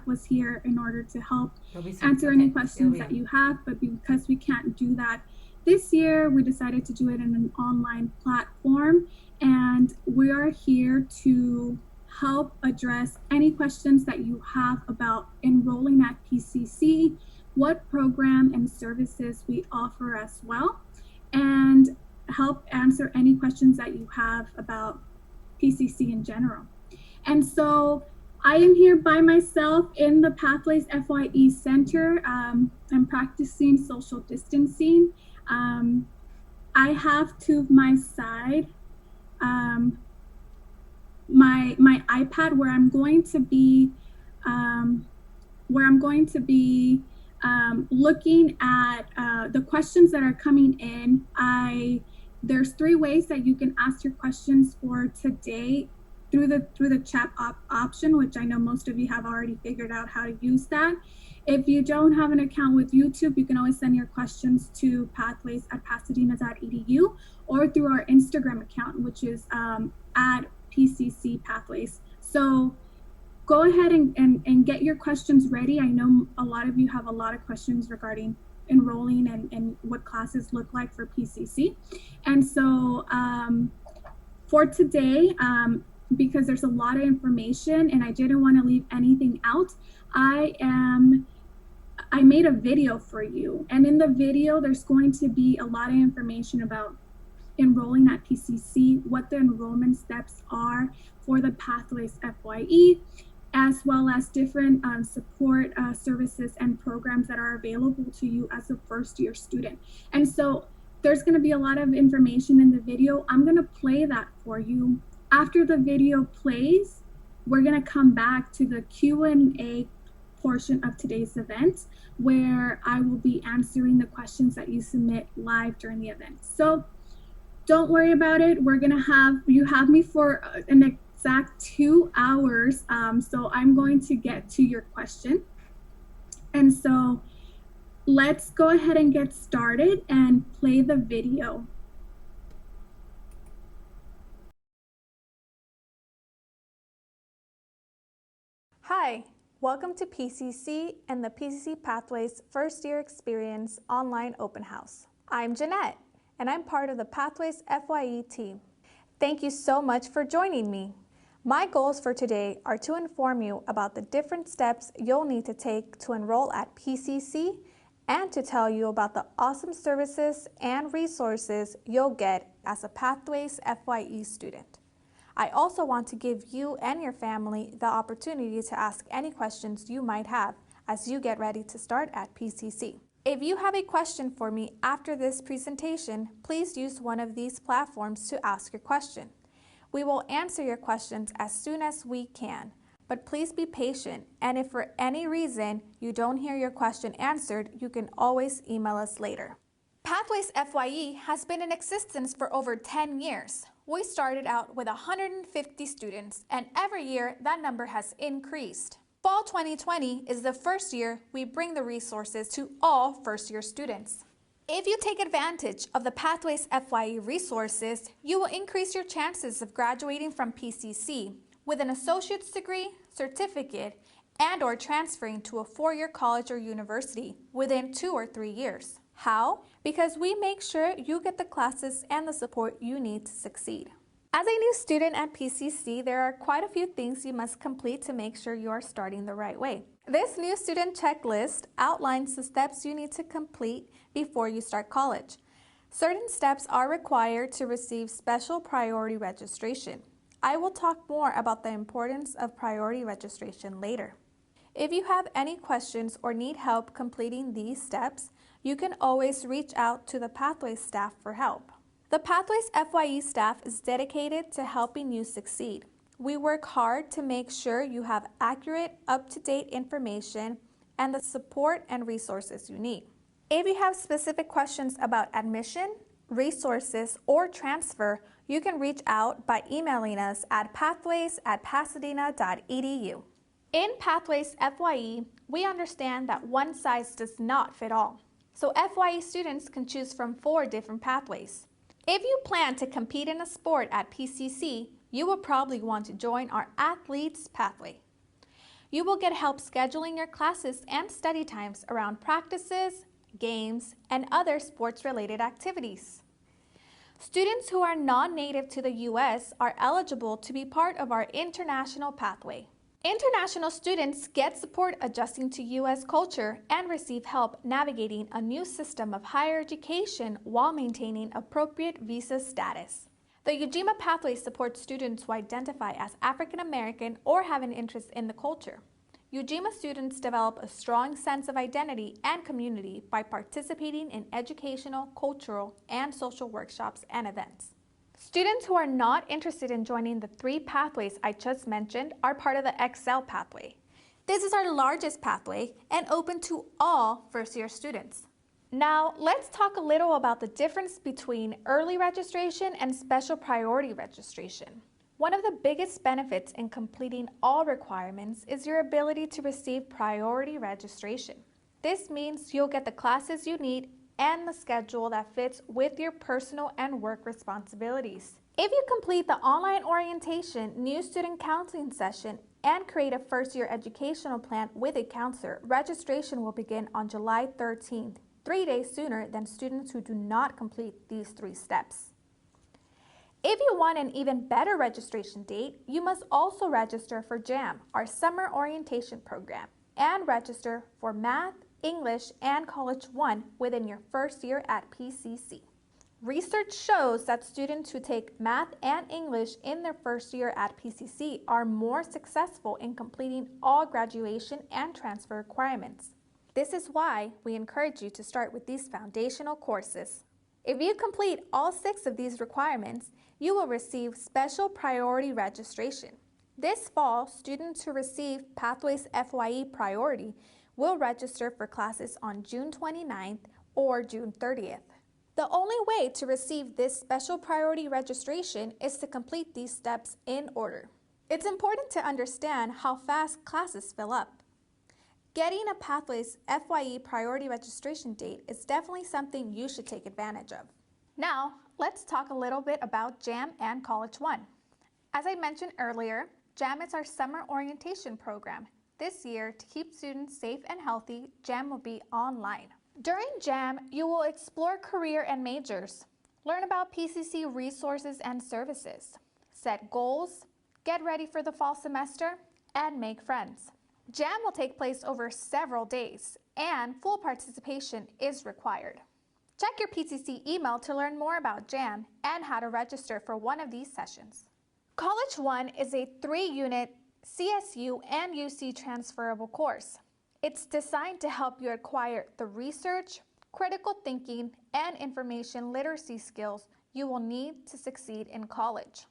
was here in order to help answer any questions that you have, but because we can't do that this year, we decided to do it in an online platform, and we are here to help address any questions that you have about enrolling at PCC, what program and services we offer as well, and help answer any questions that you have about PCC in general. And so I am here by myself in the Pathways FYE Center. I'm practicing social distancing. I have to my side my iPad where I'm going to be looking at the questions that are coming in. There's 3 ways that you can ask your questions for today through the chat option, which I know most of you have already figured out how to use that. If you don't have an account with YouTube, you can always send your questions to pathways@pasadena.edu or through our Instagram account, which is at PCC Pathways. So go ahead and get your questions ready. I know a lot of you have a lot of questions regarding enrolling and what classes look like for PCC. And so for today, because there's a lot of information and I didn't want to leave anything out, I made a video for you. And in the video, there's going to be a lot of information about enrolling at PCC, what the enrollment steps are for the Pathways FYE, as well as different support services and programs that are available to you as a first-year student. And so there's going to be a lot of information in the video. I'm going to play that for you. After the video plays, we're going to come back to the Q&A portion of today's event, where I will be answering the questions that you submit live during the event. So don't worry about it. You have me for an exact 2 hours. So I'm going to get to your question. And so let's go ahead and get started and play the video. Hi, welcome to PCC and the PCC Pathways First Year Experience Online Open House. I'm Jeanette, and I'm part of the Pathways FYE team. Thank you so much for joining me. My goals for today are to inform you about the different steps you'll need to take to enroll at PCC and to tell you about the awesome services and resources you'll get as a Pathways FYE student. I also want to give you and your family the opportunity to ask any questions you might have as you get ready to start at PCC. If you have a question for me after this presentation, please use one of these platforms to ask your question. We will answer your questions as soon as we can, but please be patient, and if for any reason you don't hear your question answered, you can always email us later. Pathways FYE has been in existence for over 10 years. We started out with 150 students, and every year that number has increased. Fall 2020 is the first year we bring the resources to all first-year students. If you take advantage of the Pathways FYE resources, you will increase your chances of graduating from PCC with an associate's degree, certificate, and/or transferring to a 4-year college or university within 2 or 3 years. How? Because we make sure you get the classes and the support you need to succeed. As a new student at PCC, there are quite a few things you must complete to make sure you are starting the right way. This new student checklist outlines the steps you need to complete before you start college. Certain steps are required to receive special priority registration. I will talk more about the importance of priority registration later. If you have any questions or need help completing these steps, you can always reach out to the Pathways staff for help. The Pathways FYE staff is dedicated to helping you succeed. We work hard to make sure you have accurate, up-to-date information and the support and resources you need. If you have specific questions about admission, resources, or transfer, you can reach out by emailing us at pathways@pasadena.edu. In Pathways FYE, we understand that one size does not fit all. So FYE students can choose from 4 different pathways. If you plan to compete in a sport at PCC, you will probably want to join our Athletes Pathway. You will get help scheduling your classes and study times around practices, games, and other sports-related activities. Students who are non-native to the U.S. are eligible to be part of our international pathway. International students get support adjusting to U.S. culture and receive help navigating a new system of higher education while maintaining appropriate visa status. The UJIMA pathway supports students who identify as African American or have an interest in the culture. UJIMA students develop a strong sense of identity and community by participating in educational, cultural, and social workshops and events. Students who are not interested in joining the 3 pathways I just mentioned are part of the Excel pathway. This is our largest pathway and open to all first-year students. Now, let's talk a little about the difference between early registration and special priority registration. One of the biggest benefits in completing all requirements is your ability to receive priority registration. This means you'll get the classes you need and the schedule that fits with your personal and work responsibilities. If you complete the online orientation, new student counseling session, and create a first-year educational plan with a counselor, registration will begin on July 13th, 3 days sooner than students who do not complete these 3 steps. If you want an even better registration date, you must also register for JAM, our summer orientation program, and register for Math, English, and College 1 within your first year at PCC. Research shows that students who take Math and English in their first year at PCC are more successful in completing all graduation and transfer requirements. This is why we encourage you to start with these foundational courses. If you complete all 6 of these requirements, you will receive special priority registration. This fall, students who receive Pathways FYE Priority will register for classes on June 29th or June 30th. The only way to receive this special priority registration is to complete these steps in order. It's important to understand how fast classes fill up. Getting a Pathways FYE priority registration date is definitely something you should take advantage of. Now, let's talk a little bit about JAM and College 1. As I mentioned earlier, JAM is our summer orientation program. This year, to keep students safe and healthy, JAM will be online. During JAM, you will explore career and majors, learn about PCC resources and services, set goals, get ready for the fall semester, and make friends. JAM will take place over several days, and full participation is required. Check your PCC email to learn more about JAM and how to register for one of these sessions. College 1 is a 3-unit CSU and UC transferable course. It's designed to help you acquire the research, critical thinking, and information literacy skills you will need to succeed in college.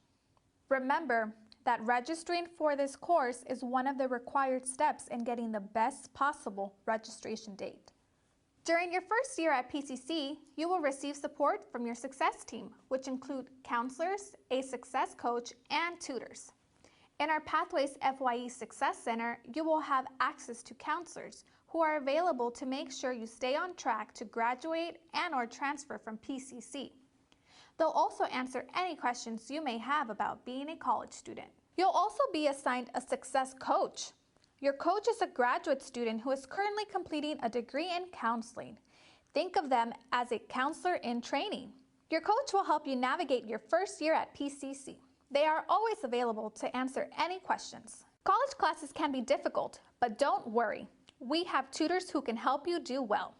Remember that registering for this course is one of the required steps in getting the best possible registration date. During your first year at PCC, you will receive support from your success team, which include counselors, a success coach, and tutors. In our Pathways FYE Success Center, you will have access to counselors who are available to make sure you stay on track to graduate and/or transfer from PCC. They'll also answer any questions you may have about being a college student. You'll also be assigned a success coach. Your coach is a graduate student who is currently completing a degree in counseling. Think of them as a counselor in training. Your coach will help you navigate your first year at PCC. They are always available to answer any questions. College classes can be difficult, but don't worry. We have tutors who can help you do well.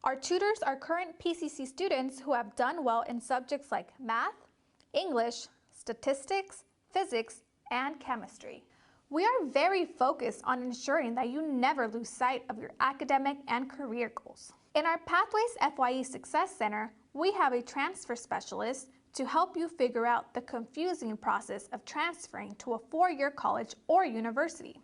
Our tutors are current PCC students who have done well in subjects like math, English, statistics, physics, and chemistry. We are very focused on ensuring that you never lose sight of your academic and career goals. In our Pathways FYE Success Center, we have a transfer specialist to help you figure out the confusing process of transferring to a 4-year college or university.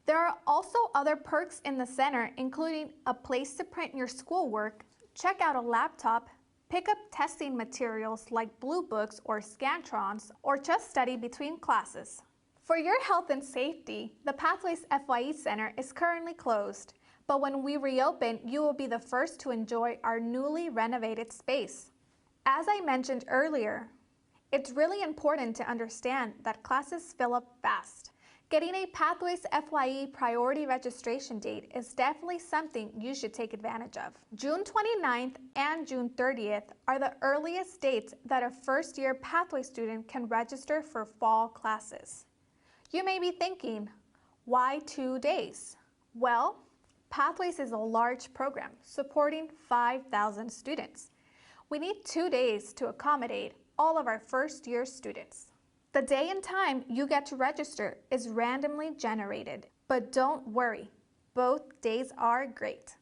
There are also other perks in the center, including a place to print your schoolwork, check out a laptop, pick up testing materials like Blue Books or Scantrons, or just study between classes. For your health and safety, the Pathways FYE Center is currently closed, but when we reopen, you will be the first to enjoy our newly renovated space. As I mentioned earlier, it's really important to understand that classes fill up fast. Getting a Pathways FYE priority registration date is definitely something you should take advantage of. June 29th and June 30th are the earliest dates that a first-year Pathway student can register for fall classes. You may be thinking, why 2 days? Well, Pathways is a large program supporting 5,000 students. We need 2 days to accommodate all of our first-year students. The day and time you get to register is randomly generated, but don't worry, both days are great.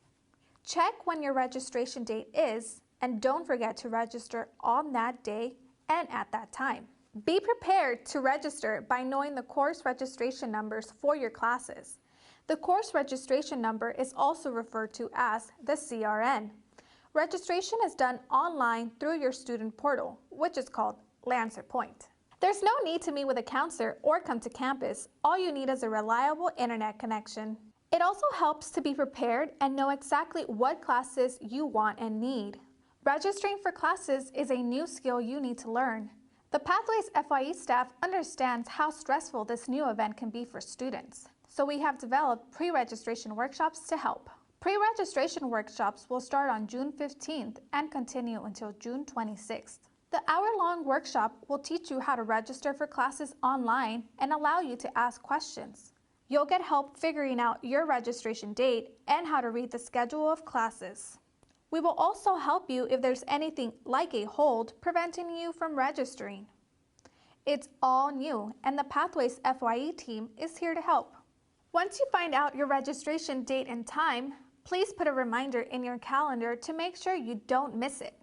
Check when your registration date is, and don't forget to register on that day and at that time. Be prepared to register by knowing the course registration numbers for your classes. The course registration number is also referred to as the CRN. Registration is done online through your student portal, which is called Lancer Point. There's no need to meet with a counselor or come to campus. All you need is a reliable internet connection. It also helps to be prepared and know exactly what classes you want and need. Registering for classes is a new skill you need to learn. The Pathways FYE staff understands how stressful this new event can be for students, so we have developed pre-registration workshops to help. Pre-registration workshops will start on June 15th and continue until June 26th. The hour-long workshop will teach you how to register for classes online and allow you to ask questions. You'll get help figuring out your registration date and how to read the schedule of classes. We will also help you if there's anything like a hold preventing you from registering. It's all new, and the Pathways FYE team is here to help. Once you find out your registration date and time, please put a reminder in your calendar to make sure you don't miss it.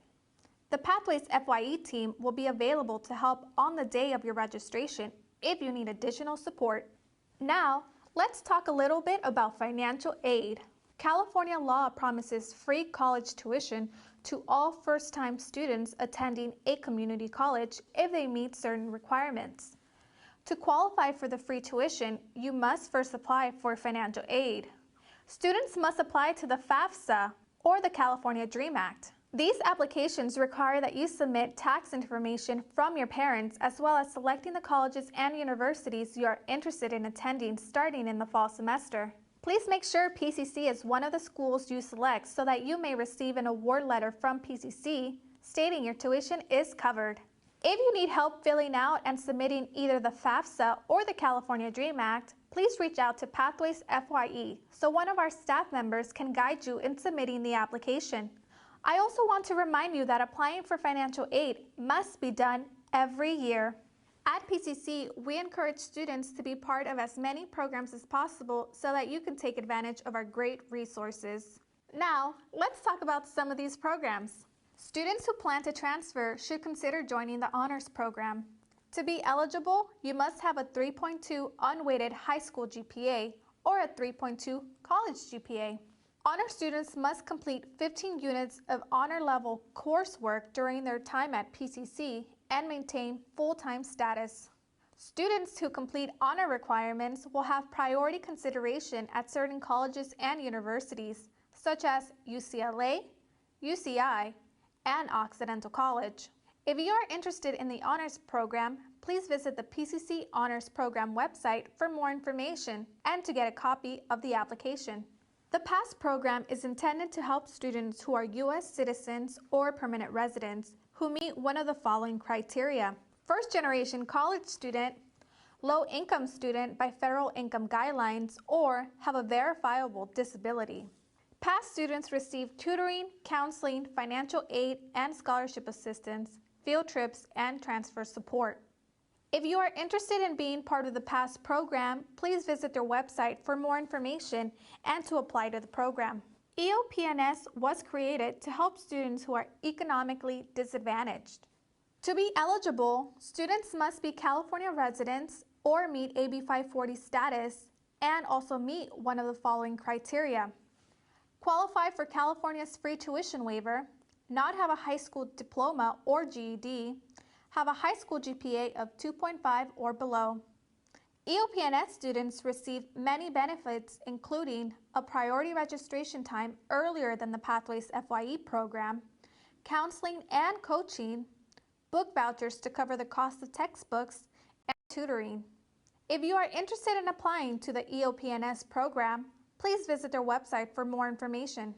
The Pathways FYE team will be available to help on the day of your registration if you need additional support. Now, let's talk a little bit about financial aid. California law promises free college tuition to all first-time students attending a community college if they meet certain requirements. To qualify for the free tuition, you must first apply for financial aid. Students must apply to the FAFSA or the California DREAM Act. These applications require that you submit tax information from your parents, as well as selecting the colleges and universities you are interested in attending starting in the fall semester. Please make sure PCC is one of the schools you select so that you may receive an award letter from PCC stating your tuition is covered. If you need help filling out and submitting either the FAFSA or the California DREAM Act, please reach out to Pathways FYE so one of our staff members can guide you in submitting the application. I also want to remind you that applying for financial aid must be done every year. At PCC, we encourage students to be part of as many programs as possible so that you can take advantage of our great resources. Now, let's talk about some of these programs. Students who plan to transfer should consider joining the Honors Program. To be eligible, you must have a 3.2 unweighted high school GPA or a 3.2 college GPA. Honor students must complete 15 units of honor-level coursework during their time at PCC and maintain full-time status. Students who complete honor requirements will have priority consideration at certain colleges and universities, such as UCLA, UCI, and Occidental College. If you are interested in the Honors Program, please visit the PCC Honors Program website for more information and to get a copy of the application. The PASS program is intended to help students who are U.S. citizens or permanent residents who meet one of the following criteria: first-generation college student, low-income student by federal income guidelines, or have a verifiable disability. PASS students receive tutoring, counseling, financial aid, and scholarship assistance, field trips, and transfer support. If you are interested in being part of the PASS program, please visit their website for more information and to apply to the program. EOP&S was created to help students who are economically disadvantaged. To be eligible, students must be California residents or meet AB 540 status and also meet one of the following criteria: qualify for California's free tuition waiver, not have a high school diploma or GED, have a high school GPA of 2.5 or below. EOP&S students receive many benefits, including a priority registration time earlier than the Pathways FYE program, counseling and coaching, book vouchers to cover the cost of textbooks, and tutoring. If you are interested in applying to the EOP&S program, please visit their website for more information.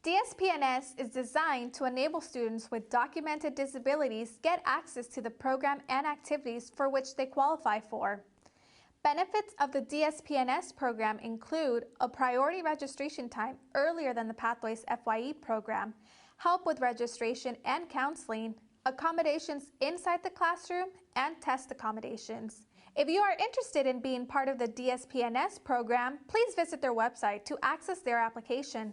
DSP&S is designed to enable students with documented disabilities get access to the program and activities for which they qualify for. Benefits of the DSP&S program include a priority registration time earlier than the Pathways FYE program, help with registration and counseling, accommodations inside the classroom, and test accommodations. If you are interested in being part of the DSP&S program, please visit their website to access their application.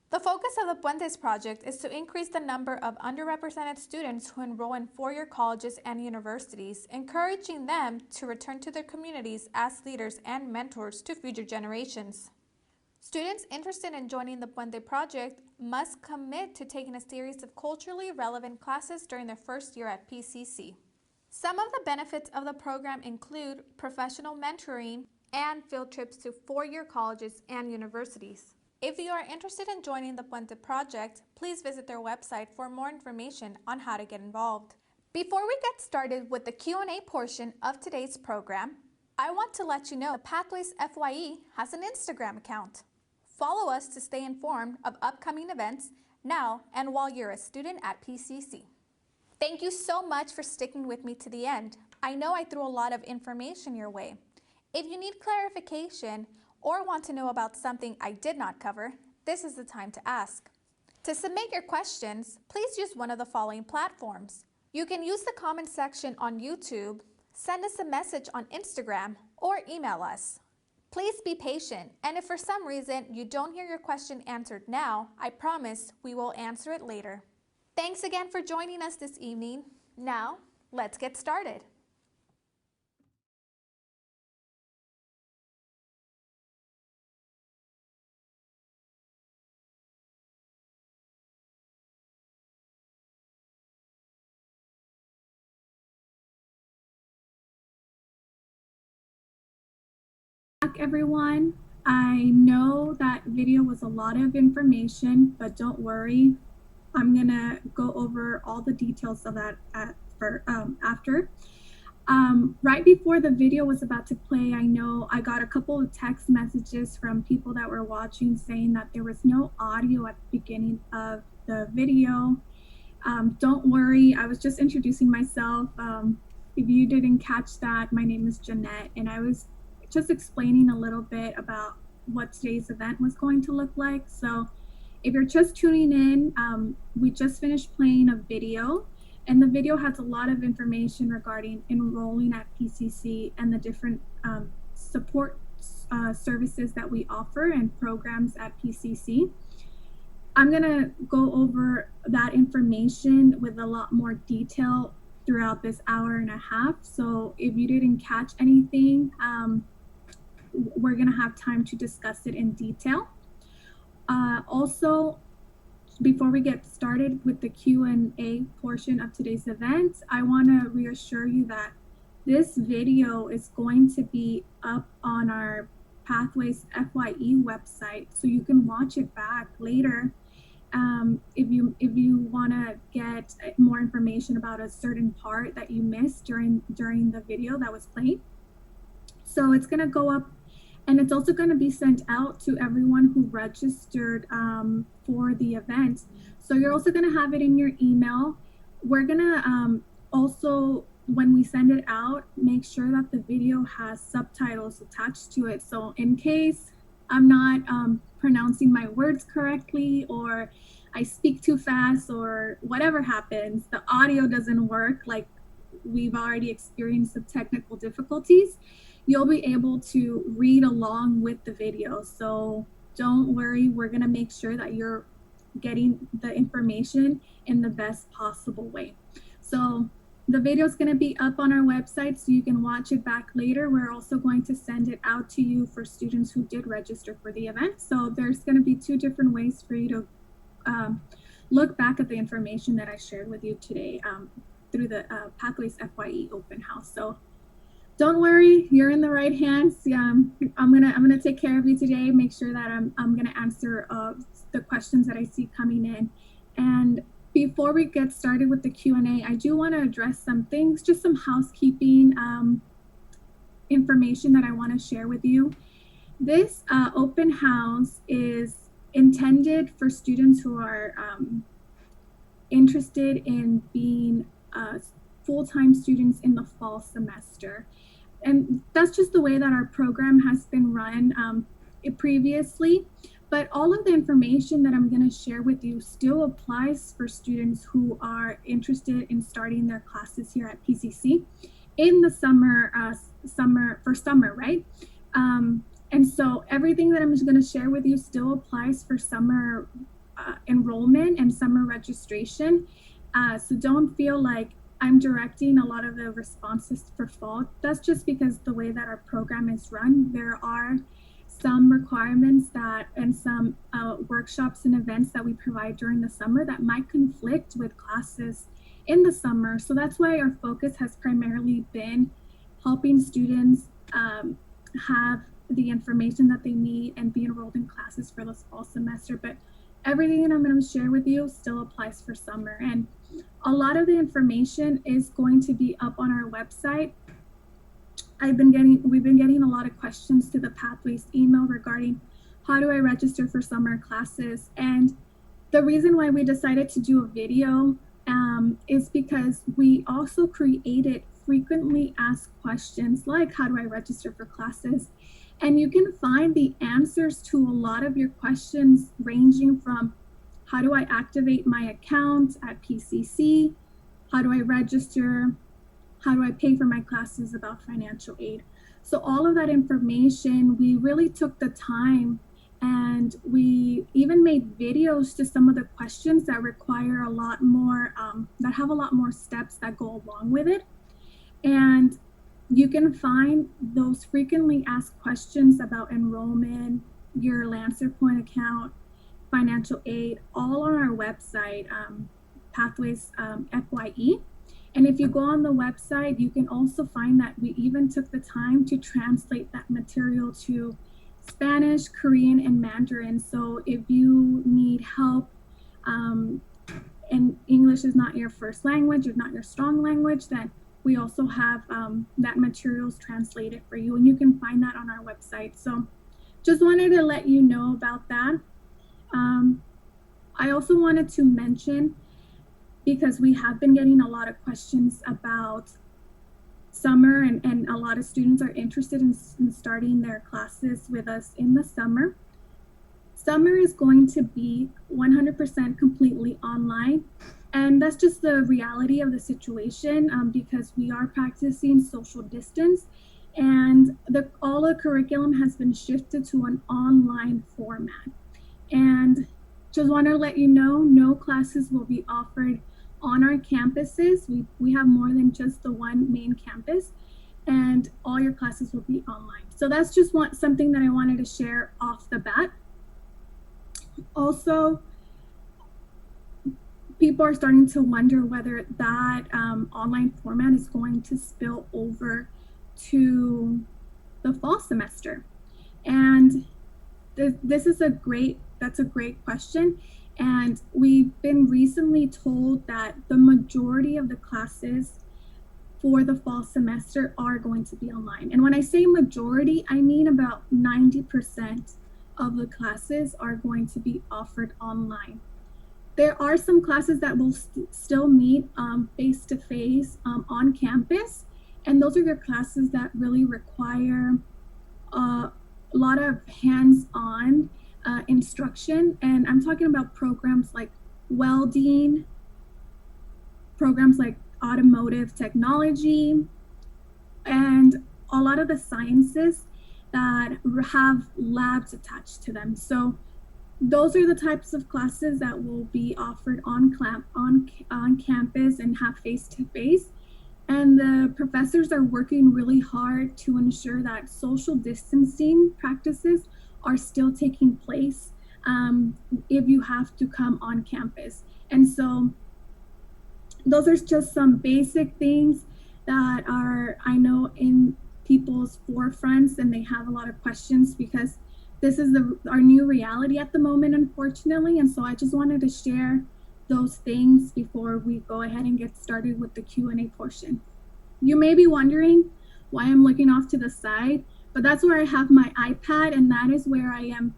The focus of the Puentes project is to increase the number of underrepresented students who enroll in four-year colleges and universities, encouraging them to return to their communities as leaders and mentors to future generations. Students interested in joining the Puente project must commit to taking a series of culturally relevant classes during their first year at PCC. Some of the benefits of the program include professional mentoring and field trips to four-year colleges and universities. If you are interested in joining the Puente project, please visit their website for more information on how to get involved. Before we get started with the Q&A portion of today's program, I want to let you know that Pathways FYE has an Instagram account. Follow us to stay informed of upcoming events now and while you're a student at PCC. Thank you so much for sticking with me to the end. I know I threw a lot of information your way. If you need clarification or want to know about something I did not cover, this is the time to ask. To submit your questions, please use one of the following platforms. You can use the comment section on YouTube, send us a message on Instagram, or email us. Please be patient, and if for some reason you don't hear your question answered now, I promise we will answer it later. Thanks again for joining us this evening. Now, let's get started. Back, everyone. I know that video was a lot of information, but don't worry. I'm gonna go over all the details of that after. Right before the video was about to play, I know I got a couple of text messages from people that were watching saying that there was no audio at the beginning of the video. Don't worry, I was just introducing myself. If you didn't catch that, my name is Jeanette, and I was just explaining a little bit about what today's event was going to look like. So if you're just tuning in, we just finished playing a video, and the video has a lot of information regarding enrolling at PCC and the different support services that we offer and programs at PCC. I'm gonna go over that information with a lot more detail throughout this hour and a half. So if you didn't catch anything, we're gonna have time to discuss it in detail. Also, before we get started with the Q&A portion of today's event, I wanna reassure you that this video is going to be up on our Pathways FYE website, so you can watch it back later. If you wanna get more information about a certain part that you missed during the video that was played. So it's gonna go up, and it's also going to be sent out to everyone who registered for the event. So you're also going to have it in your email. We're going to also, when we send it out, make sure that the video has subtitles attached to it. So in case I'm not pronouncing my words correctly, or I speak too fast, or whatever happens, the audio doesn't work, like we've already experienced some technical difficulties, you'll be able to read along with the video. So don't worry, we're gonna make sure that you're getting the information in the best possible way. So the video is gonna be up on our website so you can watch it back later. We're also going to send it out to you for students who did register for the event. So there's gonna be two different ways for you to look back at the information that I shared with you today through the Pathways FYE open house. So don't worry, you're in the right hands. I'm gonna take care of you today. Make sure that I'm gonna answer the questions that I see coming in. And before we get started with the Q&A, I do want to address some things, just some housekeeping information that I want to share with you. This open house is intended for students who are interested in being full-time students in the fall semester. And that's just the way that our program has been run previously. But all of the information that I'm going to share with you still applies for students who are interested in starting their classes here at PCC in the summer, right? And so everything that I'm just going to share with you still applies for summer enrollment and summer registration. So don't feel like I'm directing a lot of the responses for fall. That's just because the way that our program is run, there are some requirements that and some workshops and events that we provide during the summer that might conflict with classes in the summer. So that's why our focus has primarily been helping students have the information that they need and be enrolled in classes for this fall semester. But everything that I'm going to share with you still applies for summer. And a lot of the information is going to be up on our website. We've been getting a lot of questions to the Pathways email regarding how do I register for summer classes. And the reason why we decided to do a video is because we also created frequently asked questions like how do I register for classes. And you can find the answers to a lot of your questions ranging from how do I activate my account at PCC? How do I register? How do I pay for my classes about financial aid? So all of that information, we really took the time and we even made videos to some of the questions that require a lot more, that have a lot more steps that go along with it. And you can find those frequently asked questions about enrollment, your Lancer Point account, financial aid, all on our website, Pathways FYE. And if you go on the website, you can also find that we even took the time to translate that material to Spanish, Korean, and Mandarin. So if you need help and English is not your first language or not your strong language, then we also have that materials translated for you, and you can find that on our website. So just wanted to let you know about that. I also wanted to mention, because we have been getting a lot of questions about summer and a lot of students are interested in starting their classes with us in the summer. Summer is going to be 100% completely online. And that's just the reality of the situation because we are practicing social distance and all the curriculum has been shifted to an online format. And just want to let you know, no classes will be offered on our campuses. We have more than just the one main campus, and all your classes will be online. So that's just something that I wanted to share off the bat. Also, people are starting to wonder whether that online format is going to spill over to the fall semester. And that's a great question. And we've been recently told that the majority of the classes for the fall semester are going to be online. And when I say majority, I mean about 90% of the classes are going to be offered online. There are some classes that will still meet face-to-face on campus, and those are your classes that really require a lot of hands-on instruction. And I'm talking about programs like welding, programs like automotive technology, and a lot of the sciences that have labs attached to them. So those are the types of classes that will be offered on campus and have face-to-face. And the professors are working really hard to ensure that social distancing practices are still taking place if you have to come on campus. And so those are just some basic things that are, I know, in people's forefronts, and they have a lot of questions because this is our new reality at the moment, unfortunately. And so I just wanted to share those things before we go ahead and get started with the Q&A portion. You may be wondering, why I'm looking off to the side, but that's where I have my iPad, and that is where I am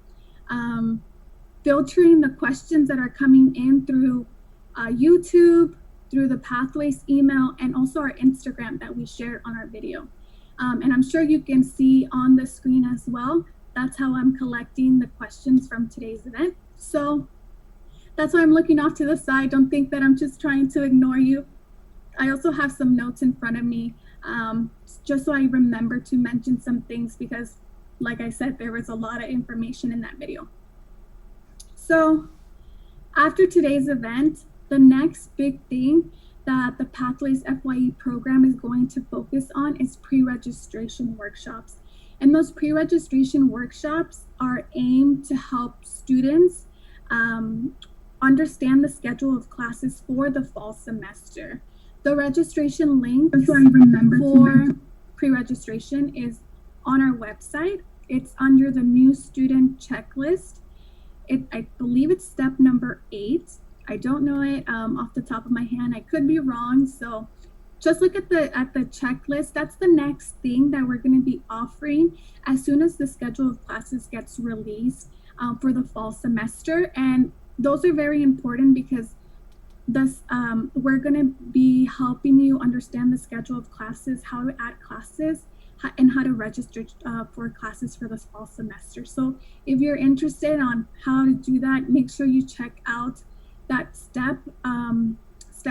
filtering the questions that are coming in through YouTube, through the Pathways email, and also our Instagram that we shared on our video. And I'm sure you can see on the screen as well. That's how I'm collecting the questions from today's event. So that's why I'm looking off to the side. Don't think that I'm just trying to ignore you. I also have some notes in front of me, just so I remember to mention some things, because like I said, there was a lot of information in that video. So after today's event, the next big thing that the Pathways FYE program is going to focus on is pre-registration workshops. And those pre-registration workshops are aimed to help students understand the schedule of classes for the fall semester. The registration link for pre-registration is on our website. It's under the new student checklist. I believe it's step number 8. I don't know it off the top of my hand. I could be wrong. So just look at the checklist. That's the next thing that we're going to be offering as soon as the schedule of classes gets released for the fall semester. And those are very important because we're going to be helping you understand the schedule of classes, how to add classes, and how to register for classes for this fall semester. So if you're interested on how to do that, make sure you check out that step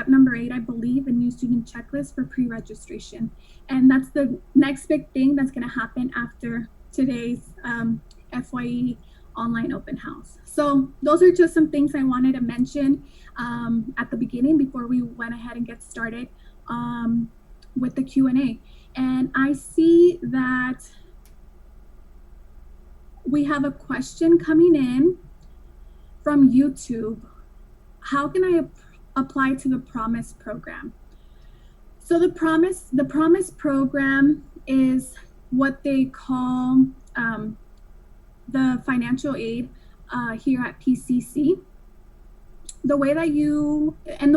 number 8, I believe, a new student checklist for pre-registration. And that's the next big thing that's going to happen after today's FYE online open house. So those are just some things I wanted to mention at the beginning before we went ahead and get started with the Q&A. And I see that we have a question coming in from YouTube. How can I apply to the Promise program? So the Promise program is what they call the financial aid here at PCC. The way that you and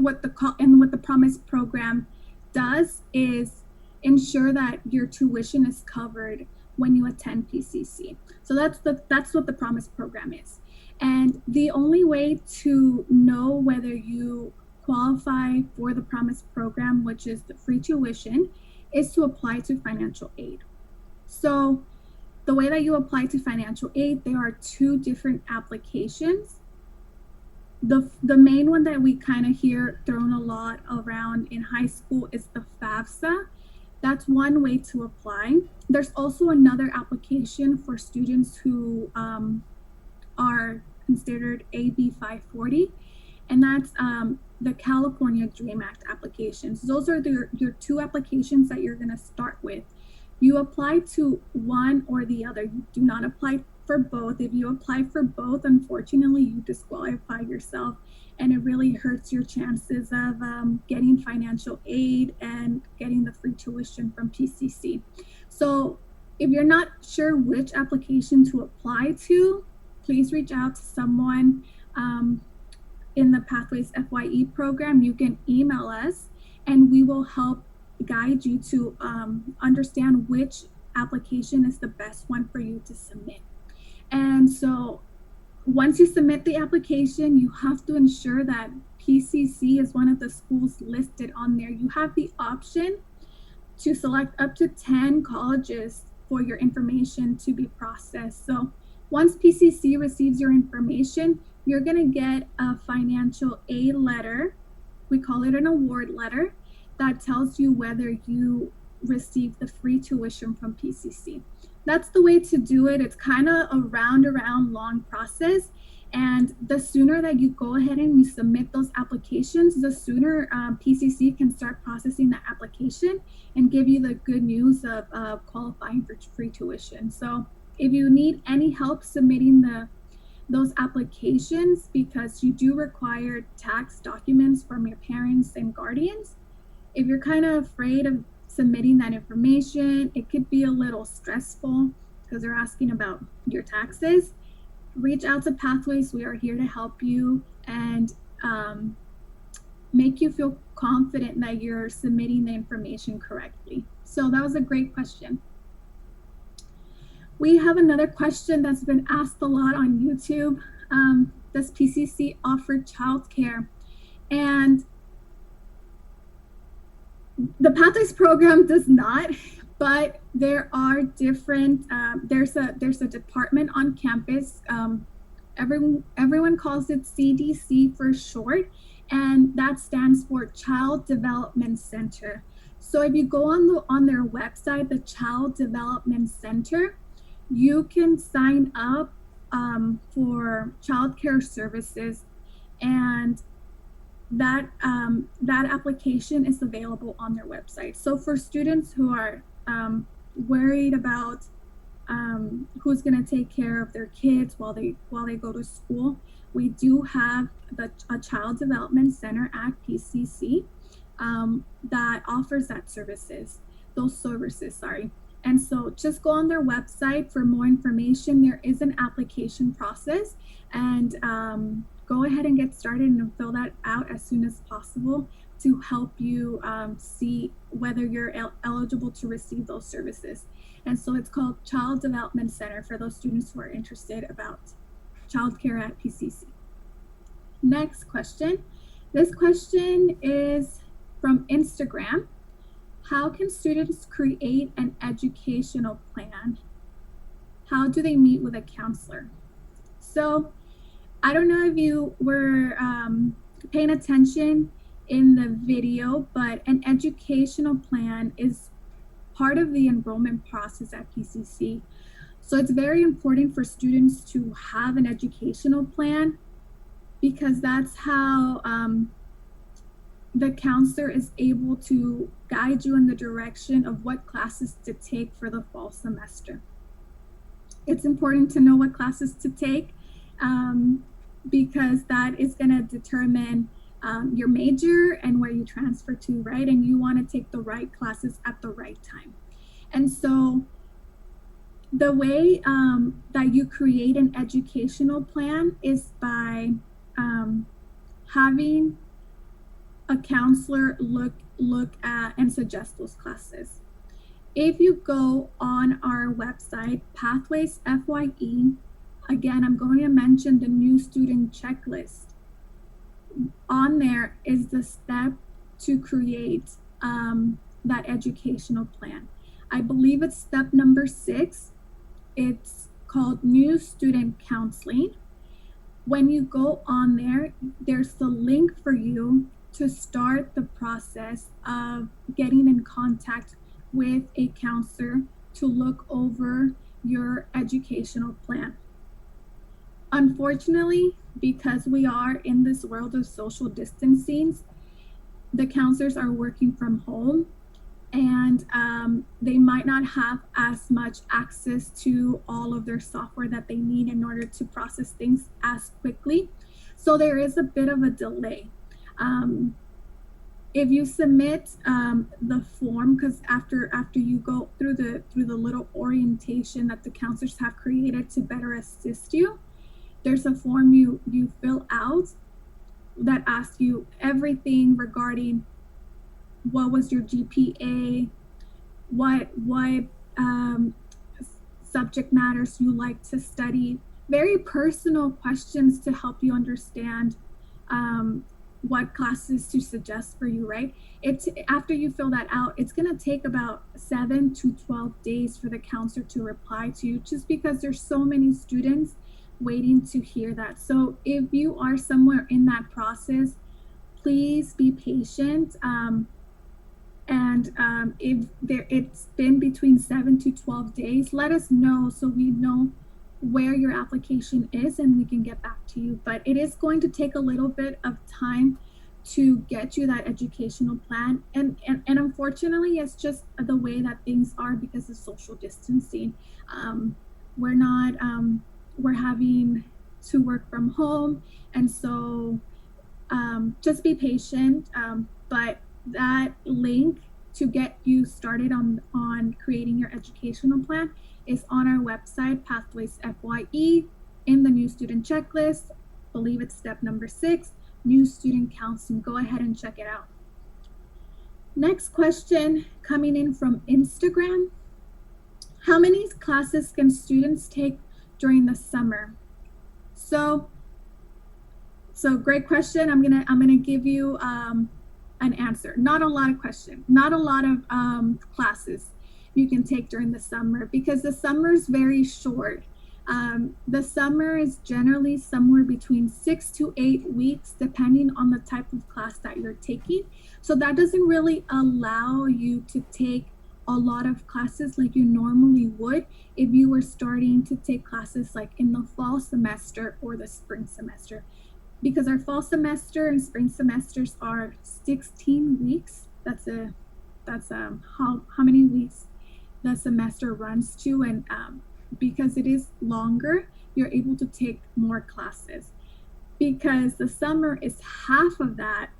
what the Promise program does is ensure that your tuition is covered when you attend PCC. So that's what the Promise program is. And the only way to know whether you qualify for the Promise program, which is the free tuition, is to apply to financial aid. So the way that you apply to financial aid, there are 2 different applications. The main one that we kind of hear thrown a lot around in high school is the FAFSA. That's one way to apply. There's also another application for students who are considered AB 540, and that's the California Dream Act applications. Those are your 2 applications that you're going to start with. You apply to one or the other. You do not apply for both. If you apply for both, unfortunately, you disqualify yourself, and it really hurts your chances of getting financial aid and getting the free tuition from PCC. So if you're not sure which application to apply to, please reach out to someone in the Pathways FYE program. You can email us, and we will help guide you to understand which application is the best one for you to submit. And so once you submit the application, you have to ensure that PCC is one of the schools listed on there. You have the option to select up to 10 colleges for your information to be processed. So once PCC receives your information, you're going to get a financial aid letter. We call it an award letter that tells you whether you received the free tuition from PCC. That's the way to do it. It's kind of a round long process. And the sooner that you go ahead and you submit those applications, the sooner PCC can start processing that application and give you the good news of qualifying for free tuition. So if you need any help submitting those applications, because you do require tax documents from your parents and guardians, if you're kind of afraid of submitting that information, it could be a little stressful because they're asking about your taxes, reach out to Pathways. We are here to help you and make you feel confident that you're submitting the information correctly. So that was a great question. We have another question that's been asked a lot on YouTube. Does PCC offer childcare? And the Pathways program does not, but there are different. There's a department on campus. Everyone calls it CDC for short, and that stands for Child Development Center. So if you go on their website, the Child Development Center, you can sign up for childcare services, and that application is available on their website. So for students who are worried about who's going to take care of their kids while they go to school, we do have a Child Development Center at PCC that offers those services. And so just go on their website for more information. There is an application process, and go ahead and get started and fill that out as soon as possible to help you see whether you're eligible to receive those services. And so it's called Child Development Center for those students who are interested about childcare at PCC. Next question. This question is from Instagram. How can students create an educational plan? How do they meet with a counselor? So I don't know if you were paying attention in the video, but an educational plan is part of the enrollment process at PCC. So it's very important for students to have an educational plan, because that's how the counselor is able to guide you in the direction of what classes to take for the fall semester. It's important to know what classes to take because that is going to determine your major and where you transfer to, right? And you want to take the right classes at the right time. And so the way that you create an educational plan is by having a counselor look at and suggest those classes. If you go on our website, Pathways FYE, again, I'm going to mention the new student checklist. On there is the step to create that educational plan. I believe it's step number 6. It's called New Student Counseling. When you go on there, there's the link for you to start the process of getting in contact with a counselor to look over your educational plan. Unfortunately, because we are in this world of social distancing, the counselors are working from home, and they might not have as much access to all of their software that they need in order to process things as quickly. So there is a bit of a delay. If you submit the form, because after you go through the little orientation that the counselors have created to better assist you, there's a form you fill out that asks you everything regarding what was your GPA, what subject matters you like to study, very personal questions to help you understand what classes to suggest for you, right? It's after you fill that out, it's going to take about 7 to 12 days for the counselor to reply to you, just because there's so many students waiting to hear that. So if you are somewhere in that process, please be patient. If it's been between 7 to 12 days, let us know so we know where your application is and we can get back to you. But it is going to take a little bit of time to get you that educational plan. And unfortunately, it's just the way that things are because of social distancing. We're having to work from home. And so just be patient. But that link to get you started on creating your educational plan is on our website, Pathways FYE, in the new student checklist. I believe it's step number 6, new student counseling. Go ahead and check it out. Next question coming in from Instagram. How many classes can students take during the summer? So great question. I'm gonna give you an answer. Not a lot of classes you can take during the summer, because the summer is very short. The summer is generally somewhere between 6 to 8 weeks, depending on the type of class that you're taking. So that doesn't really allow you to take a lot of classes like you normally would if you were starting to take classes like in the fall semester or the spring semester, because our fall semester and spring semesters are 16 weeks. That's how many weeks the semester runs to, and because it is longer, you're able to take more classes. Because the summer is half of that,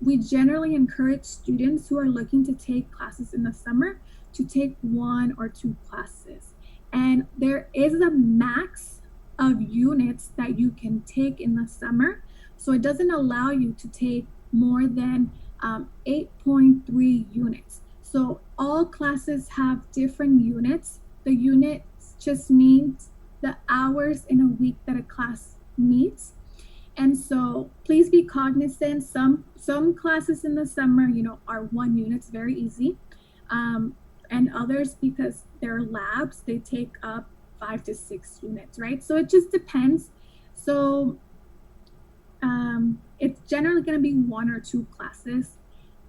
we generally encourage students who are looking to take classes in the summer to take 1 or 2 classes. And there is a max of units that you can take in the summer. So it doesn't allow you to take more than 8.3 units. So all classes have different units. The units just means the hours in a week that a class meets. And so please be cognizant. Some classes in the summer, are 1 unit. It's very easy. And others, because they're labs, they take up 5 to 6 units, right? So it just depends. So it's generally going to be 1 or 2 classes.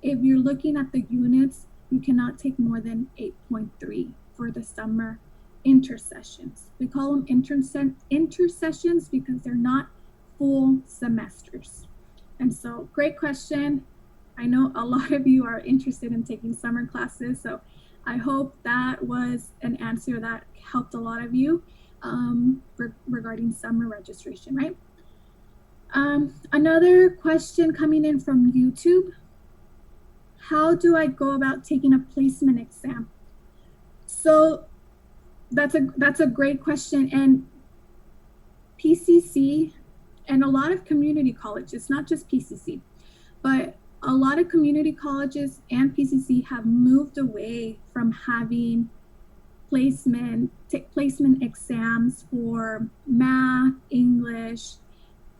If you're looking at the units, you cannot take more than 8.3 for the summer intersessions. We call them intersessions because they're not full semesters. And so, great question. I know a lot of you are interested in taking summer classes, so I hope that was an answer that helped a lot of you regarding summer registration, right? Another question coming in from YouTube. How do I go about taking a placement exam? So that's a great question. And PCC and a lot of community colleges, not just PCC, but a lot of community colleges and PCC have moved away from having placement exams for math, English,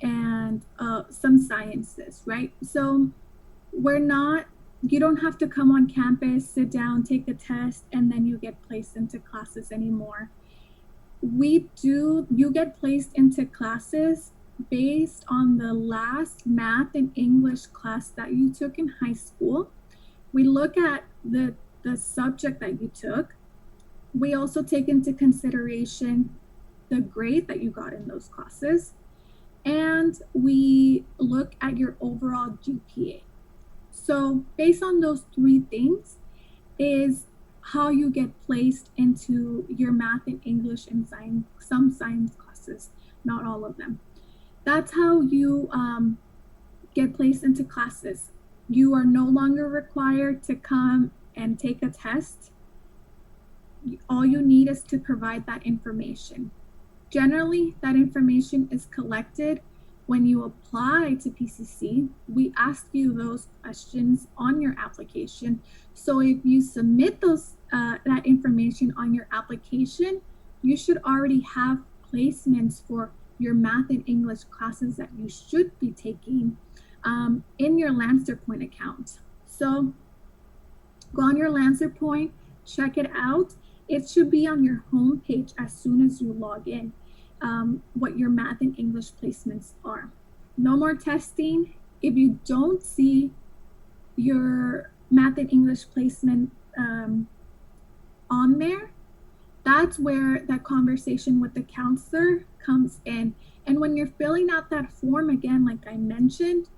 and some sciences, right? So you don't have to come on campus, sit down, take a test, and then you get placed into classes anymore. You get placed into classes based on the last math and English class that you took in high school. We look at the subject that you took. We also take into consideration the grade that you got in those classes. And we look at your overall GPA. So based on those 3 things is how you get placed into your math and English and some science classes, not all of them. That's how you get placed into classes. You are no longer required to come and take a test. All you need is to provide that information. Generally, that information is collected when you apply to PCC. We ask you those questions on your application. So if you submit that information on your application, you should already have placements for your math and English classes that you should be taking in your Lancer Point account. So go on your Lancer Point, check it out. It should be on your home page as soon as you log in, what your math and English placements are. No more testing. If you don't see your math and English placement on there, that's where that conversation with the counselor comes in. And when you're filling out that form again, like I mentioned,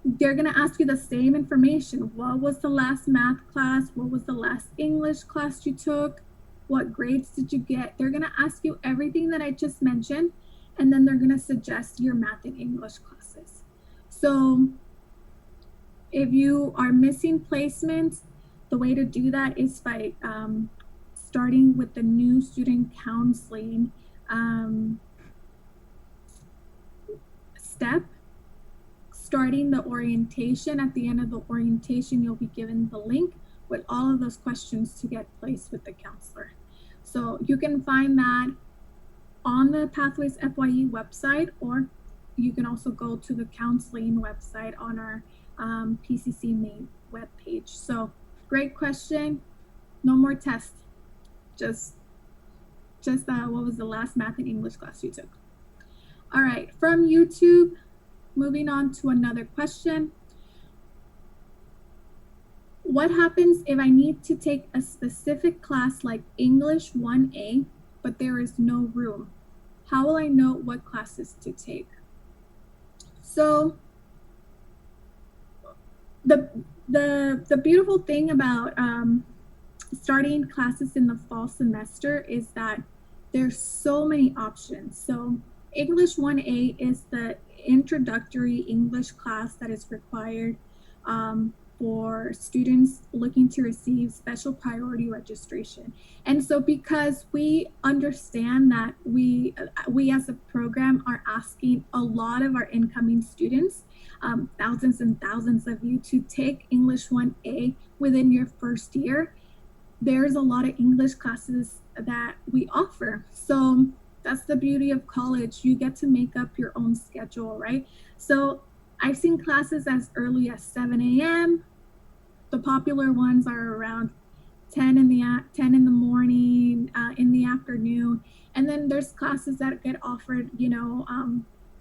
they're going to ask you the same information. What was the last math class? What was the last English class you took? What grades did you get? They're going to ask you everything that I just mentioned, and then they're going to suggest your math and English classes. So if you are missing placements, the way to do that is by starting with the new student counseling step. starting the orientation. At the end of the orientation, you'll be given the link with all of those questions to get placed with the counselor. So you can find that on the Pathways FYE website, or you can also go to the counseling website on our PCC main webpage. So great question. No more tests. Just what was the last math and English class you took? All right, from YouTube, moving on to another question. What happens if I need to take a specific class like English 1A, but there is no room? How will I know what classes to take? So the beautiful thing about starting classes in the fall semester is that there's so many options. So English 1A is the introductory English class that is required for students looking to receive special priority registration. And so because we understand that we as a program are asking a lot of our incoming students, thousands and thousands of you, to take English 1A within your first year, there's a lot of English classes that we offer. So that's the beauty of college. You get to make up your own schedule, right? So I've seen classes as early as 7 a.m. The popular ones are around 10 in the morning, in the afternoon. And then there's classes that get offered,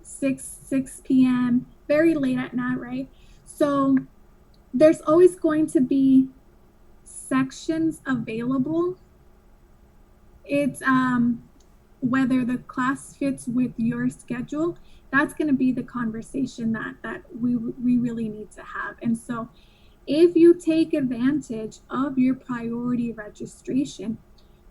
6 p.m., very late at night, right? So there's always going to be sections available. It's whether the class fits with your schedule. That's going to be the conversation that we really need to have. And so if you take advantage of your priority registration,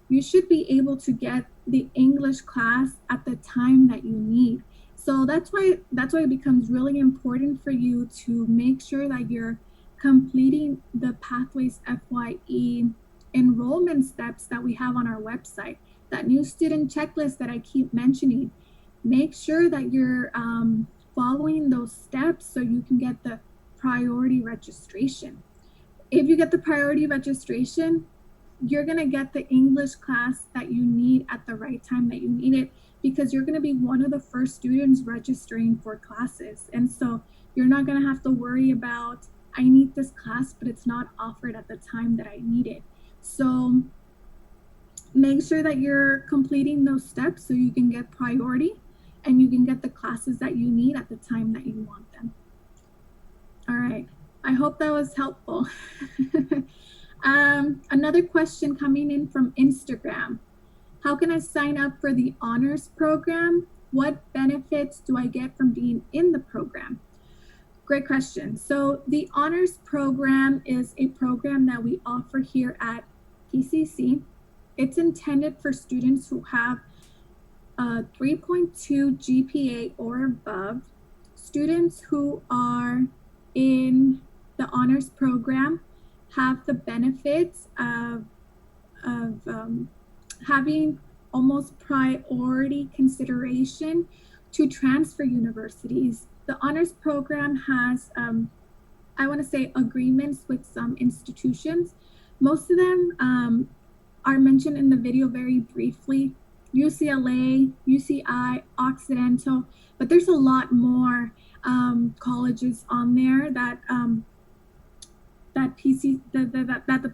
you should be able to get the English class at the time that you need. So that's why it becomes really important for you to make sure that you're completing the Pathways FYE enrollment steps that we have on our website, that new student checklist that I keep mentioning. Make sure that you're following those steps so you can get the priority registration. If you get the priority registration, you're going to get the English class that you need at the right time that you need it, because you're going to be one of the first students registering for classes. And so you're not going to have to worry about, I need this class, but it's not offered at the time that I need it. So make sure that you're completing those steps so you can get priority and you can get the classes that you need at the time that you want them. All right, I hope that was helpful. Another question coming in from Instagram. How can I sign up for the honors program? What benefits do I get from being in the program? Great question. So the honors program is a program that we offer here at PCC. It's intended for students who have a 3.2 GPA or above. Students who are in the honors program have the benefits of having almost priority consideration to transfer universities. The honors program has, I want to say, agreements with some institutions. Most of them are mentioned in the video very briefly: UCLA, UCI, Occidental, but there's a lot more colleges on there that the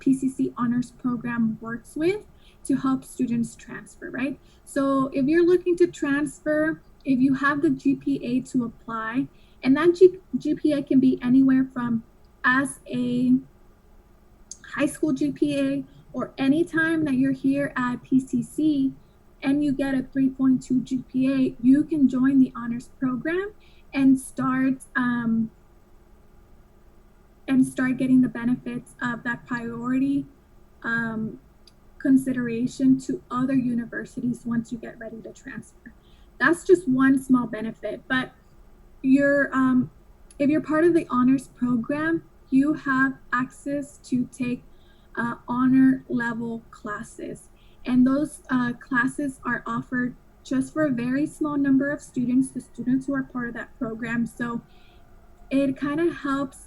PCC honors program works with to help students transfer, right? So if you're looking to transfer, if you have the GPA to apply, and that GPA can be anywhere from as a high school GPA, or any time that you're here at PCC and you get a 3.2 GPA, you can join the honors program and start getting the benefits of that priority consideration to other universities once you get ready to transfer. That's just one small benefit, but if you're part of the honors program, you have access to take honor level classes, and those classes are offered just for a very small number of students, the students who are part of that program. So it kind of helps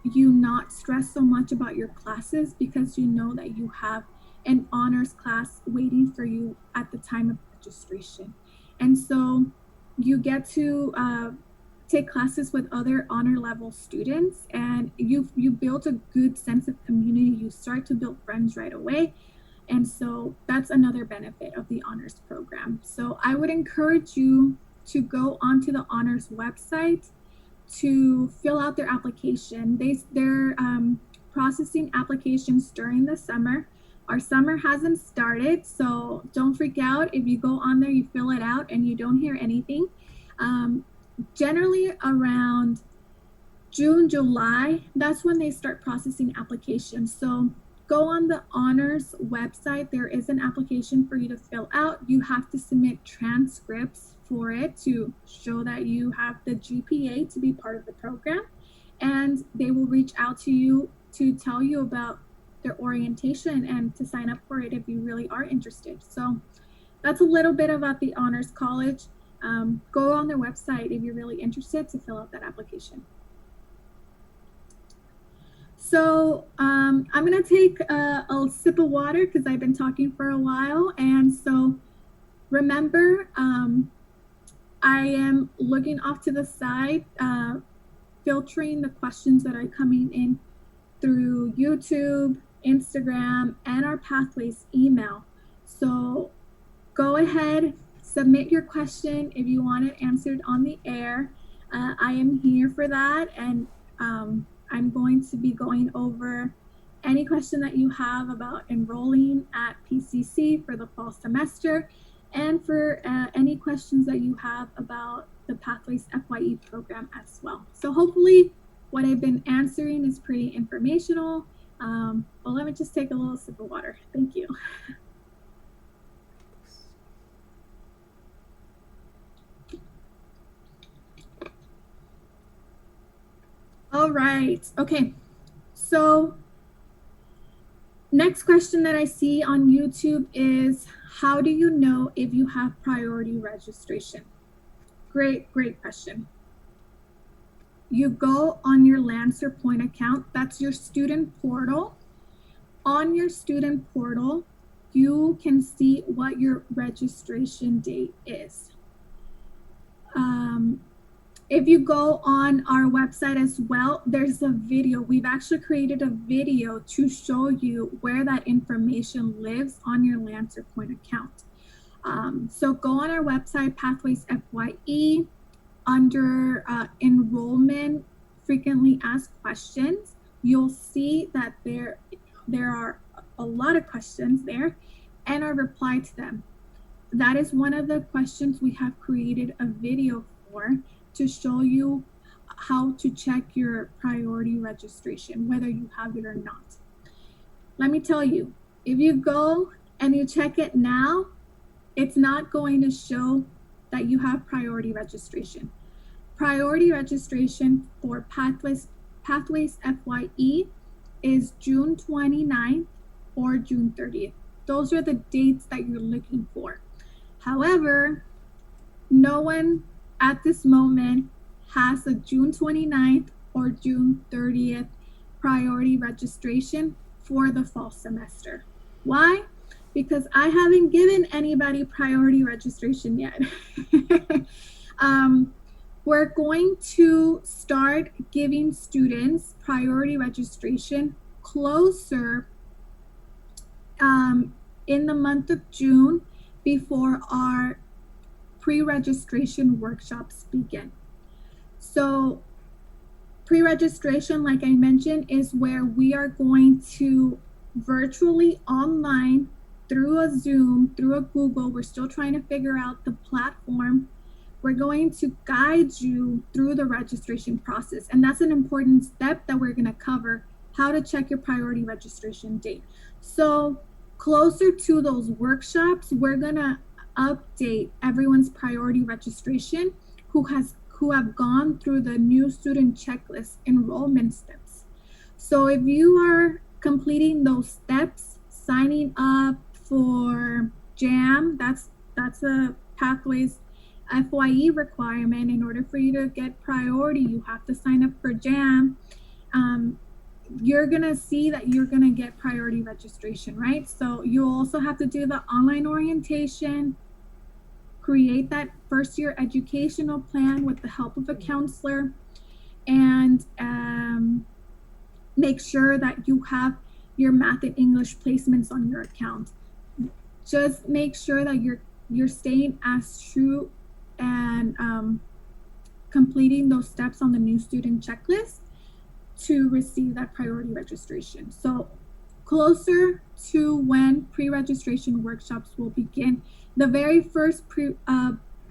you not stress so much about your classes because you know that you have an honors class waiting for you at the time of registration. And so you get to take classes with other honor level students, and you build a good sense of community. You start to build friends right away. And so that's another benefit of the honors program. So I would encourage you to go onto the honors website to fill out their application. They're processing applications during the summer. Our summer hasn't started, so don't freak out if you go on there, you fill it out, and you don't hear anything. Generally around June, July, that's when they start processing applications. So go on the honors website. There is an application for you to fill out. You have to submit transcripts for it to show that you have the GPA to be part of the program. And they will reach out to you to tell you about their orientation and to sign up for it if you really are interested. So that's a little bit about the Honors College. Go on their website if you're really interested to fill out that application. So I'm gonna take a sip of water because I've been talking for a while. And so remember, I am looking off to the side, filtering the questions that are coming in through YouTube, Instagram, and our Pathways email. So go ahead, submit your question if you want it answered on the air. I am here for that, and I'm going to be going over any question that you have about enrolling at PCC for the fall semester, and for any questions that you have about the Pathways FYE program as well. So hopefully what I've been answering is pretty informational. Well, let me just take a little sip of water. Thank you. All right, okay. So next question that I see on YouTube is, how do you know if you have priority registration? Great question. You go on your Lancer Point account. That's your student portal. On your student portal, you can see what your registration date is. If you go on our website as well, there's a video. We've actually created a video to show you where that information lives on your Lancer Point account. So go on our website, Pathways FYE, under enrollment, frequently asked questions. You'll see that there are a lot of questions there, and our reply to them. That is one of the questions we have created a video for, to show you how to check your priority registration, whether you have it or not. Let me tell you, if you go and you check it now, it's not going to show that you have priority registration. Priority registration for Pathways FYE is June 29th or June 30th. Those are the dates that you're looking for. However, no one at this moment has a June 29th or June 30th priority registration for the fall semester. Why? Because I haven't given anybody priority registration yet. We're going to start giving students priority registration closer in the month of June, before our pre-registration workshops begin. So pre-registration, like I mentioned, is where we are going to virtually online, through a Zoom, through a Google, we're still trying to figure out the platform. We're going to guide you through the registration process. And that's an important step that we're gonna cover, how to check your priority registration date. So closer to those workshops, we're gonna update everyone's priority registration who have gone through the new student checklist enrollment steps. So if you are completing those steps, signing up for JAM, that's a Pathways FYE requirement. In order for you to get priority, you have to sign up for JAM. You're gonna see that you're gonna get priority registration, right? So you also have to do the online orientation, create that first year educational plan with the help of a counselor, and make sure that you have your math and English placements on your account. Just make sure that you're staying as true and completing those steps on the new student checklist to receive that priority registration. So closer to when pre-registration workshops will begin, the very first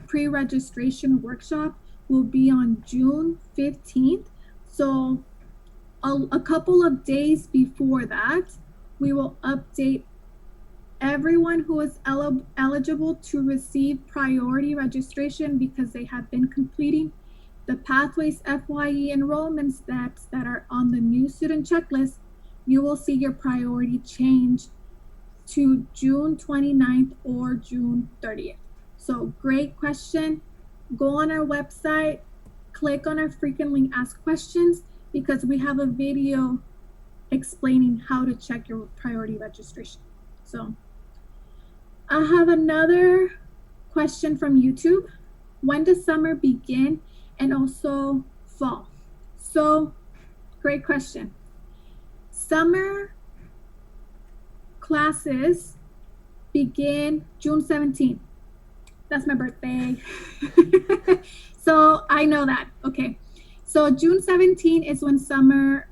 pre-registration workshop will be on June 15th. So a couple of days before that, we will update everyone who is eligible to receive priority registration because they have been completing the Pathways FYE enrollment steps that are on the new student checklist. You will see your priority change to June 29th or June 30th. So great question. Go on our website, click on our frequently asked questions, because we have a video explaining how to check your priority registration. So I have another question from YouTube. When does summer begin and also fall? So great question. Summer classes begin June 17th. That's my birthday. So I know that. Okay. So June 17th is when summer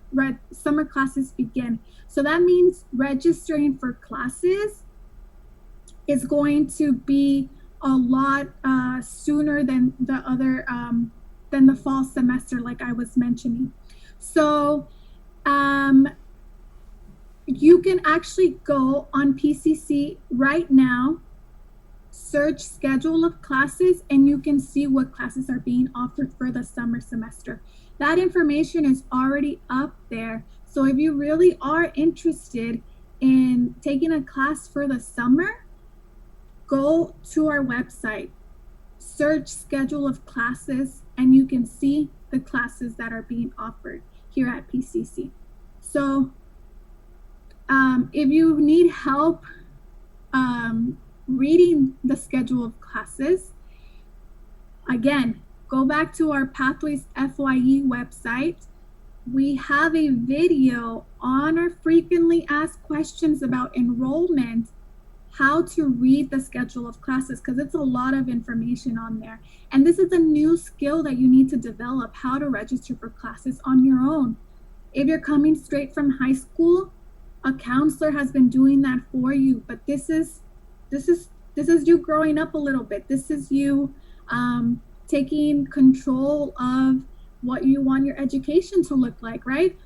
classes begin. So that means registering for classes is going to be a lot sooner than the fall semester, like I was mentioning. So you can actually go on PCC right now, search schedule of classes, and you can see what classes are being offered for the summer semester. That information is already up there. So if you really are interested in taking a class for the summer, go to our website, search schedule of classes, and you can see the classes that are being offered here at PCC. So if you need help reading the schedule of classes, again, go back to our Pathways FYE website. We have a video on our frequently asked questions about enrollment, how to read the schedule of classes, because it's a lot of information on there. And this is a new skill that you need to develop, how to register for classes on your own. If you're coming straight from high school, a counselor has been doing that for you, but this is you growing up a little bit. This is you taking control of what you want your education to look like, right?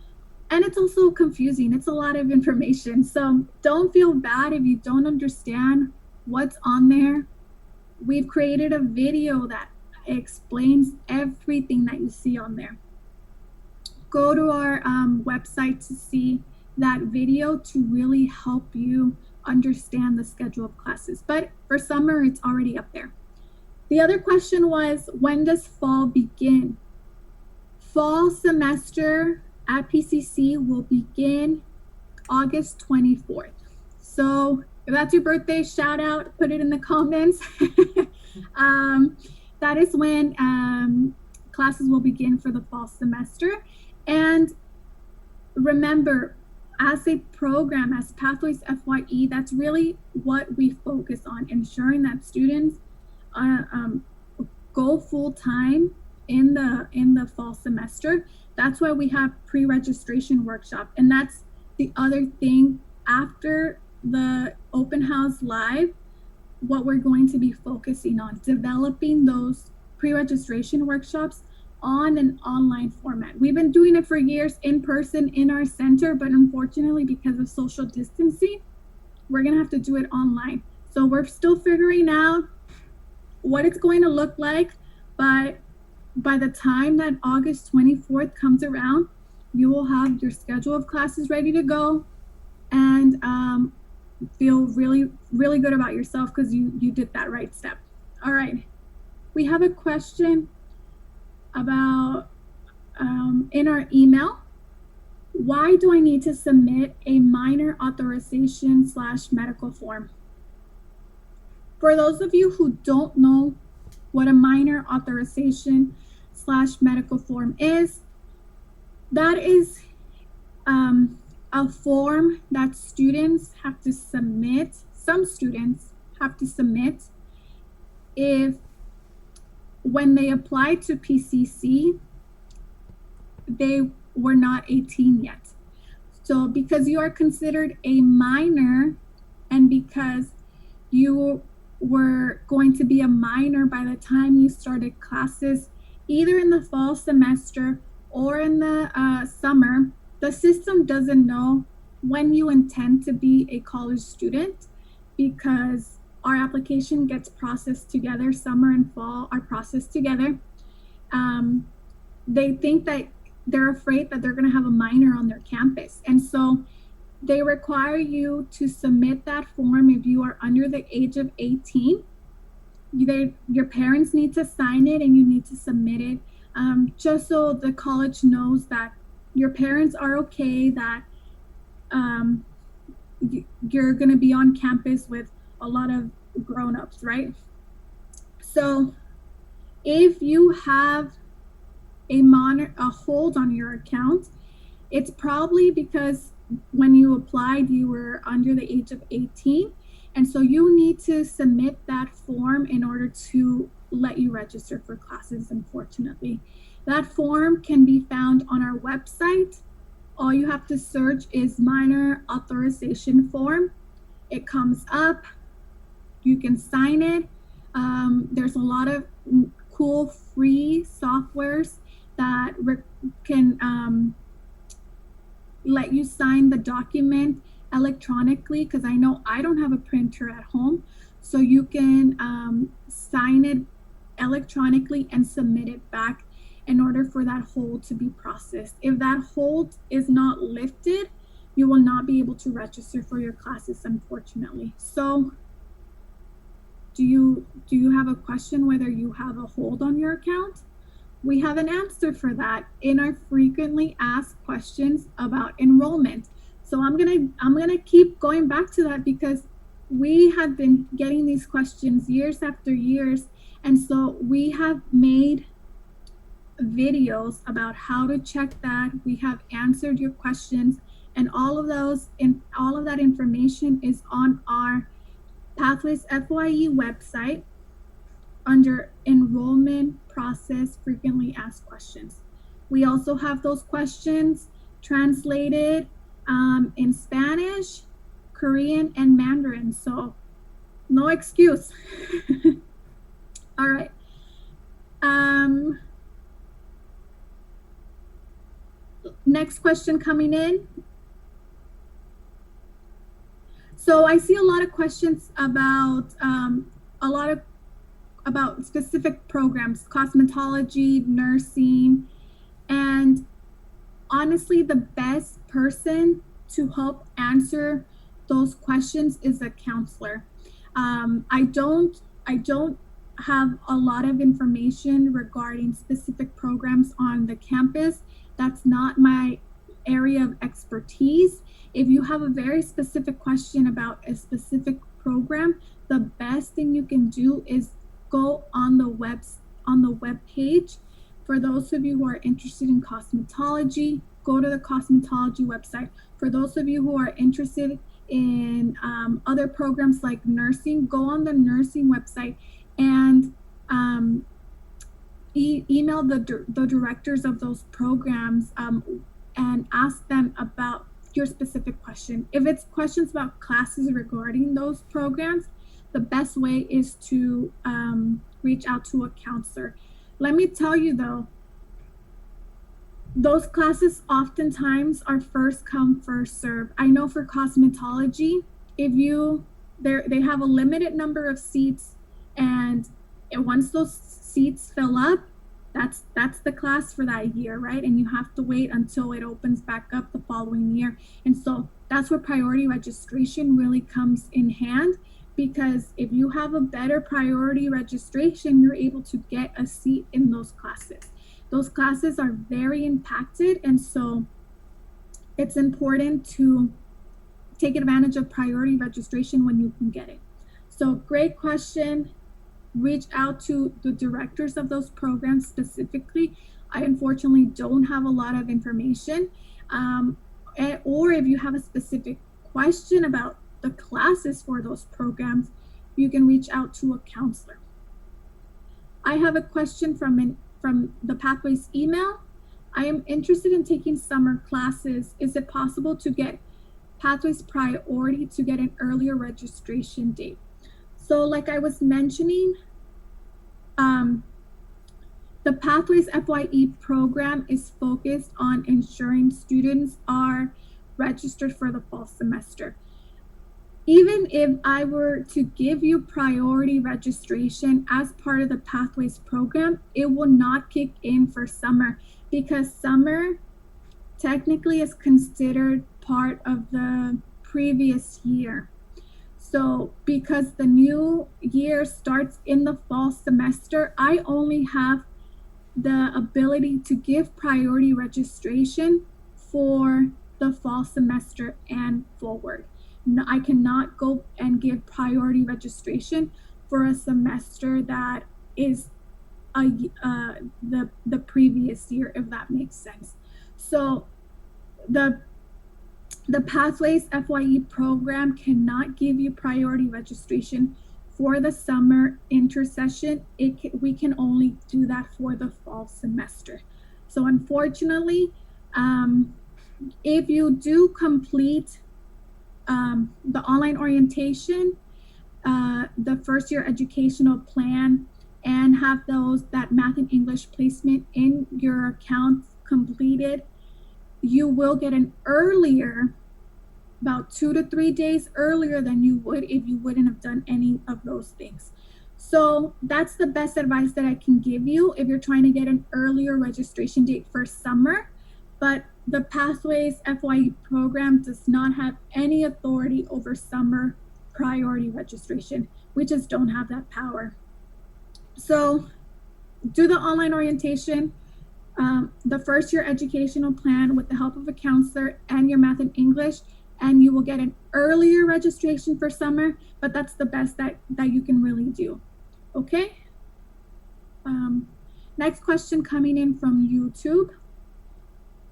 And it's also confusing. It's a lot of information. So don't feel bad if you don't understand what's on there. We've created a video that explains everything that you see on there. Go to our website to see that video to really help you understand the schedule of classes. But for summer, it's already up there. The other question was, when does fall begin? Fall semester at PCC will begin August 24th. So if that's your birthday, shout out, put it in the comments. That is when classes will begin for the fall semester. And remember, as a program, as Pathways FYE, that's really what we focus on, ensuring that students go full time in the fall semester. That's why we have pre-registration workshop. And that's the other thing, after the open house live, what we're going to be focusing on, developing those pre-registration workshops on an online format. We've been doing it for years in person in our center, but unfortunately, because of social distancing, we're gonna have to do it online. So we're still figuring out what it's going to look like, but by the time that August 24th comes around, you will have your schedule of classes ready to go, and feel really, really good about yourself because you did that right step. All right. We have a question about in our email. Why do I need to submit a minor authorization / medical form? For those of you who don't know what a minor authorization / medical form is, that is a form that students have to submit. Some students have to submit if when they applied to PCC, they were not 18 yet. So because you are considered a minor and because you were going to be a minor by the time you started classes, either in the fall semester or in the summer, the system doesn't know when you intend to be a college student because our application gets processed together. Summer and fall are processed together. They think that they're afraid that they're going to have a minor on their campus. And so they require you to submit that form if you are under the age of 18. Your parents need to sign it and you need to submit it, just so the college knows that your parents are okay, that you're going to be on campus with a lot of grown-ups, right? So if you have a hold on your account, it's probably because when you applied, you were under the age of 18. And so you need to submit that form in order to let you register for classes, unfortunately. That form can be found on our website. All you have to search is minor authorization form. It comes up. You can sign it. There's a lot of cool free softwares that can let you sign the document electronically, because I know I don't have a printer at home. So you can sign it electronically and submit it back in order for that hold to be processed. If that hold is not lifted, you will not be able to register for your classes, unfortunately. So do you have a question whether you have a hold on your account? We have an answer for that in our frequently asked questions about enrollment. So I'm gonna keep going back to that because we have been getting these questions years after years, and so we have made videos about how to check that. We have answered your questions, and all of that information is on our Pathways FYE website under enrollment process frequently asked questions. We also have those questions translated in Spanish, Korean, and Mandarin, so no excuse. All right. Next question coming in. So I see a lot of questions about about specific programs, cosmetology, nursing, and honestly, the best person to help answer those questions is a counselor. I don't have a lot of information regarding specific programs on the campus. That's not my area of expertise. If you have a very specific question about a specific program, the best thing you can do is go on the web page. For those of you who are interested in cosmetology, go to the cosmetology website. For those of you who are interested in other programs like nursing, go on the nursing website and email the directors of those programs and ask them about your specific question. If it's questions about classes regarding those programs, the best way is to reach out to a counselor. Let me tell you though, those classes oftentimes are first come, first serve. I know for cosmetology, they have a limited number of seats, and once those seats fill up, that's the class for that year, right? And you have to wait until it opens back up the following year. And so that's where priority registration really comes in hand, because if you have a better priority registration, you're able to get a seat in those classes. Those classes are very impacted, and so it's important to take advantage of priority registration when you can get it. So great question. Reach out to the directors of those programs specifically. I unfortunately don't have a lot of information. Or if you have a specific question about the classes for those programs, you can reach out to a counselor. I have a question from the Pathways email. I am interested in taking summer classes. Is it possible to get Pathways priority to get an earlier registration date? So like I was mentioning, the Pathways FYE program is focused on ensuring students are registered for the fall semester. Even if I were to give you priority registration as part of the Pathways program, it will not kick in for summer because summer technically is considered part of the previous year. So because the new year starts in the fall semester, I only have the ability to give priority registration for the fall semester and forward. No, I cannot go and give priority registration for a semester that is the previous year, if that makes sense. So the Pathways FYE program cannot give you priority registration for the summer intersession. We can only do that for the fall semester. So unfortunately, if you do complete the online orientation, the first year educational plan, and have that math and English placement in your account completed, you will get an earlier, about 2 to 3 days earlier than you would if you wouldn't have done any of those things. So that's the best advice that I can give you if you're trying to get an earlier registration date for summer. But the Pathways FYE program does not have any authority over summer priority registration. We just don't have that power. So do the online orientation, the first year educational plan with the help of a counselor and your math and English, and you will get an earlier registration for summer, but that's the best that you can really do. Okay. Next question coming in from YouTube.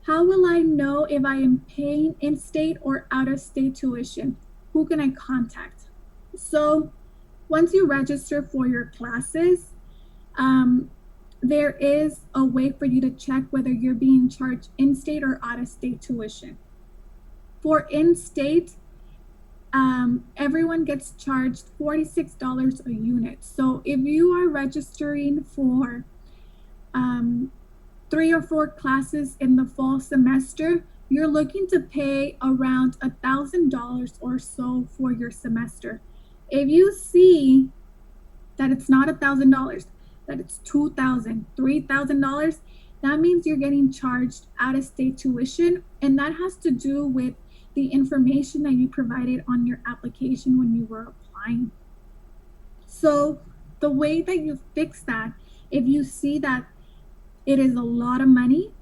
How will I know if I am paying in-state or out-of-state tuition? Who can I contact? So once you register for your classes, there is a way for you to check whether you're being charged in-state or out-of-state tuition. For in-state, everyone gets charged $46 a unit. So if you are registering for 3 or 4 classes in the fall semester, you're looking to pay around $1,000 or so for your semester. If you see that it's not $1,000, that it's $2,000, $3,000, that means you're getting charged out-of-state tuition, and that has to do with the information that you provided on your application when you were applying. So the way that you fix that, if you see that it is a lot of money,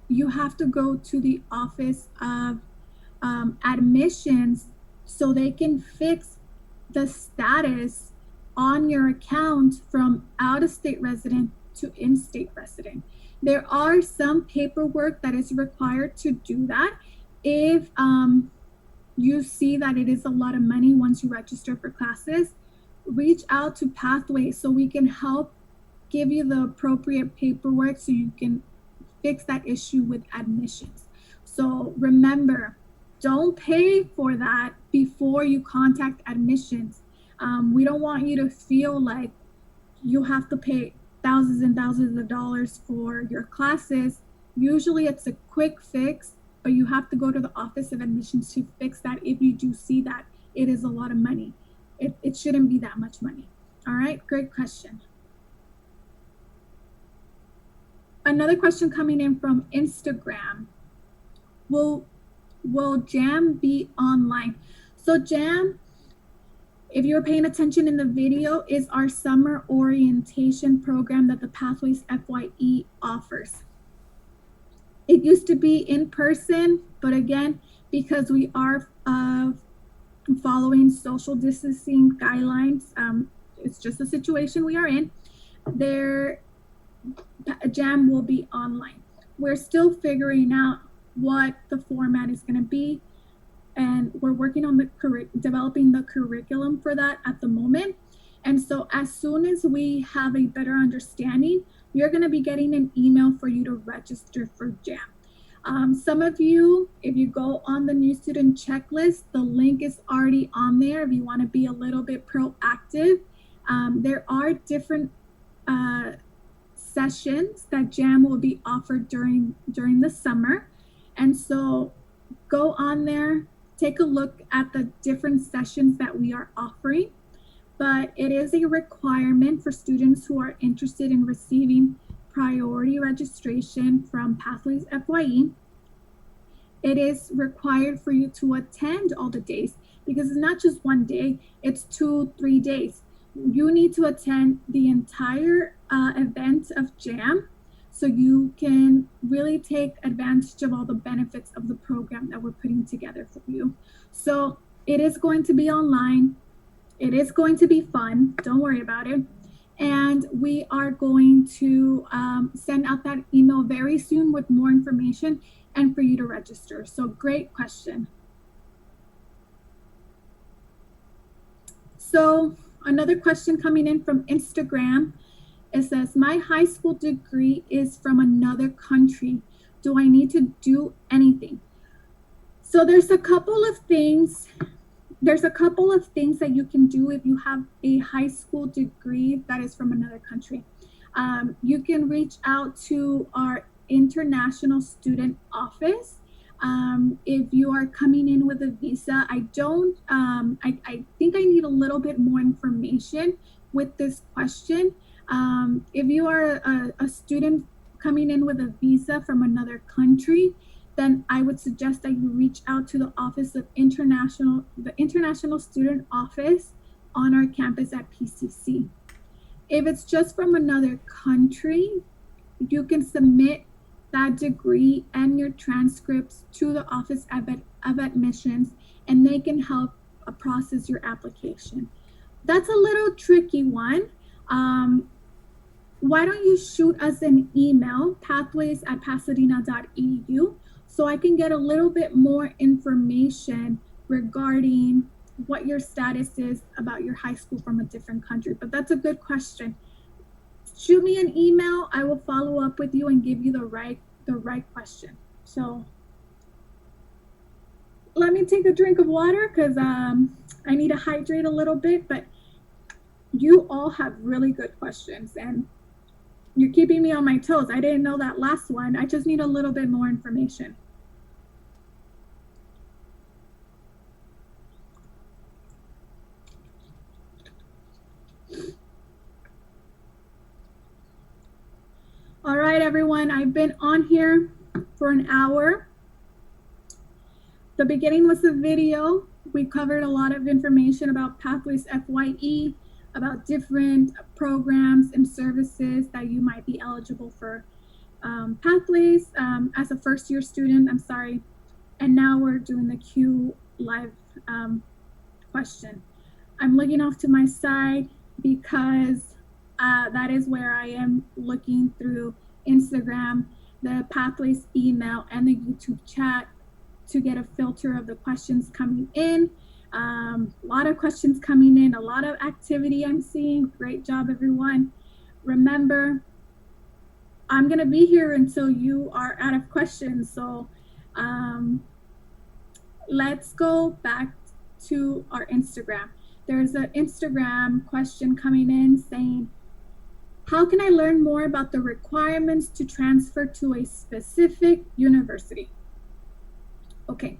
you have to go to the Office of Admissions so they can fix the status on your account from out-of-state resident to in-state resident. There are some paperwork that is required to do that. If you see that it is a lot of money once you register for classes, reach out to Pathways so we can help give you the appropriate paperwork so you can fix that issue with admissions. So remember, don't pay for that before you contact admissions. We don't want you to feel like you have to pay thousands and thousands of dollars for your classes. Usually it's a quick fix, but you have to go to the Office of Admissions to fix that if you do see that it is a lot of money. It shouldn't be that much money. All right, great question. Another question coming in from Instagram. Will JAM be online? So JAM If you're paying attention in the video, is our summer orientation program that the Pathways FYE offers. It used to be in person, but again, because we are following social distancing guidelines, it's just the situation we are in, their jam will be online. We're still figuring out what the format is going to be, and we're working on developing the curriculum for that at the moment. And so as soon as we have a better understanding, you're going to be getting an email for you to register for jam. Some of you, if you go on the new student checklist, the link is already on there if you want to be a little bit proactive. There are different sessions that jam will be offered during the summer. And so go on there, take a look at the different sessions that we are offering. But it is a requirement for students who are interested in receiving priority registration from Pathways FYE. It is required for you to attend all the days, because it's not just one day, it's 2-3 days. You need to attend the entire event of jam so you can really take advantage of all the benefits of the program that we're putting together for you. So it is going to be online. It is going to be fun. Don't worry about it. And we are going to send out that email very soon with more information and for you to register. So great question. So another question coming in from Instagram. It says, my high school degree is from another country. Do I need to do anything? So there's a couple of things. There's a couple of things that you can do if you have a high school degree that is from another country. You can reach out to our international student office. If you are coming in with a visa, I think I need a little bit more information with this question. If you are a student coming in with a visa from another country, then I would suggest that you reach out to the Office of the International Student Office on our campus at PCC. If it's just from another country, you can submit that degree and your transcripts to the Office of Admissions, and they can help process your application. That's a little tricky one. Why don't you shoot us an email, pathways@pasadena.edu, so I can get a little bit more information regarding what your status is about your high school from a different country. But that's a good question. Shoot me an email. I will follow up with you and give you the right question. So let me take a drink of water because I need to hydrate a little bit. But you all have really good questions, and you're keeping me on my toes. I didn't know that last one. I just need a little bit more information. All right, everyone, I've been on here for an hour. The beginning was a video. We covered a lot of information about Pathways FYE, about different programs and services that you might be eligible for Pathways as a first-year student. I'm sorry. And now we're doing the Q live question. I'm looking off to my side because that is where I am looking through Instagram, the Pathways email, and the YouTube chat to get a filter of the questions coming in. A lot of questions coming in, a lot of activity I'm seeing. Great job, everyone. Remember, I'm going to be here until you are out of questions. So let's go back to our Instagram. There's an Instagram question coming in saying, how can I learn more about the requirements to transfer to a specific university? Okay.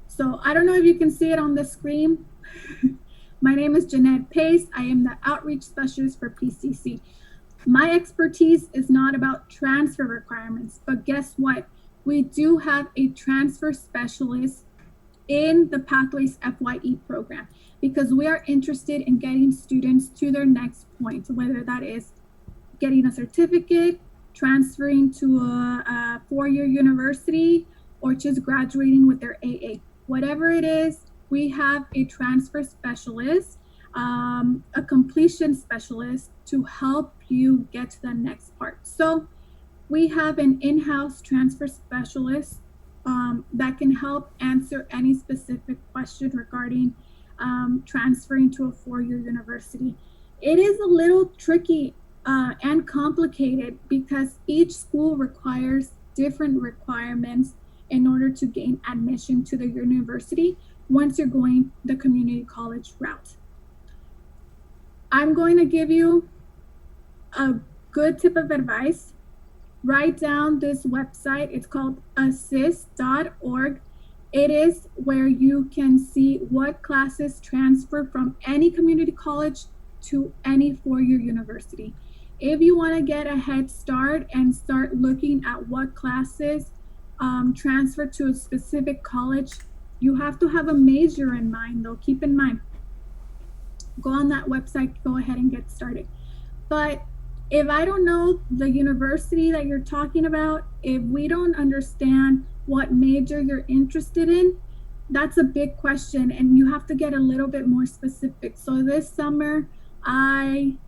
So I don't know if you can see it on the screen. My name is Jeanette Pace. I am the outreach specialist for PCC. My expertise is not about transfer requirements, but guess what? We do have a transfer specialist in the Pathways FYE program, because we are interested in getting students to their next point, whether that is getting a certificate, transferring to a four-year university, or just graduating with their AA. Whatever it is, we have a transfer specialist, a completion specialist to help you get to the next part. So we have an in-house transfer specialist that can help answer any specific question regarding transferring to a four-year university. It is a little tricky and complicated because each school requires different requirements in order to gain admission to the university once you're going the community college route. I'm going to give you a good tip of advice. Write down this website. It's called assist.org. It is where you can see what classes transfer from any community college to any four-year university. If you want to get a head start and start looking at what classes transfer to a specific college, you have to have a major in mind, though. Keep in mind, go on that website, go ahead and get started. But if I don't know the university that you're talking about, if we don't understand what major you're interested in, that's a big question, and you have to get a little bit more specific. So this summer, I'm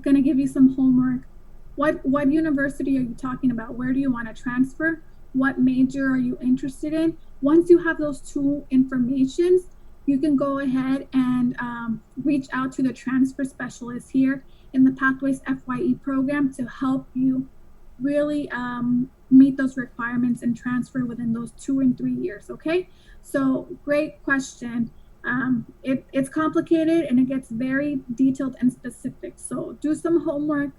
gonna give you some homework. What university are you talking about? Where do you want to transfer? What major are you interested in? Once you have those two informations, you can go ahead and reach out to the transfer specialist here in the Pathways FYE program to help you really meet those requirements and transfer within those 2 and 3 years, okay? So great question. It's complicated and it gets very detailed and specific. So do some homework,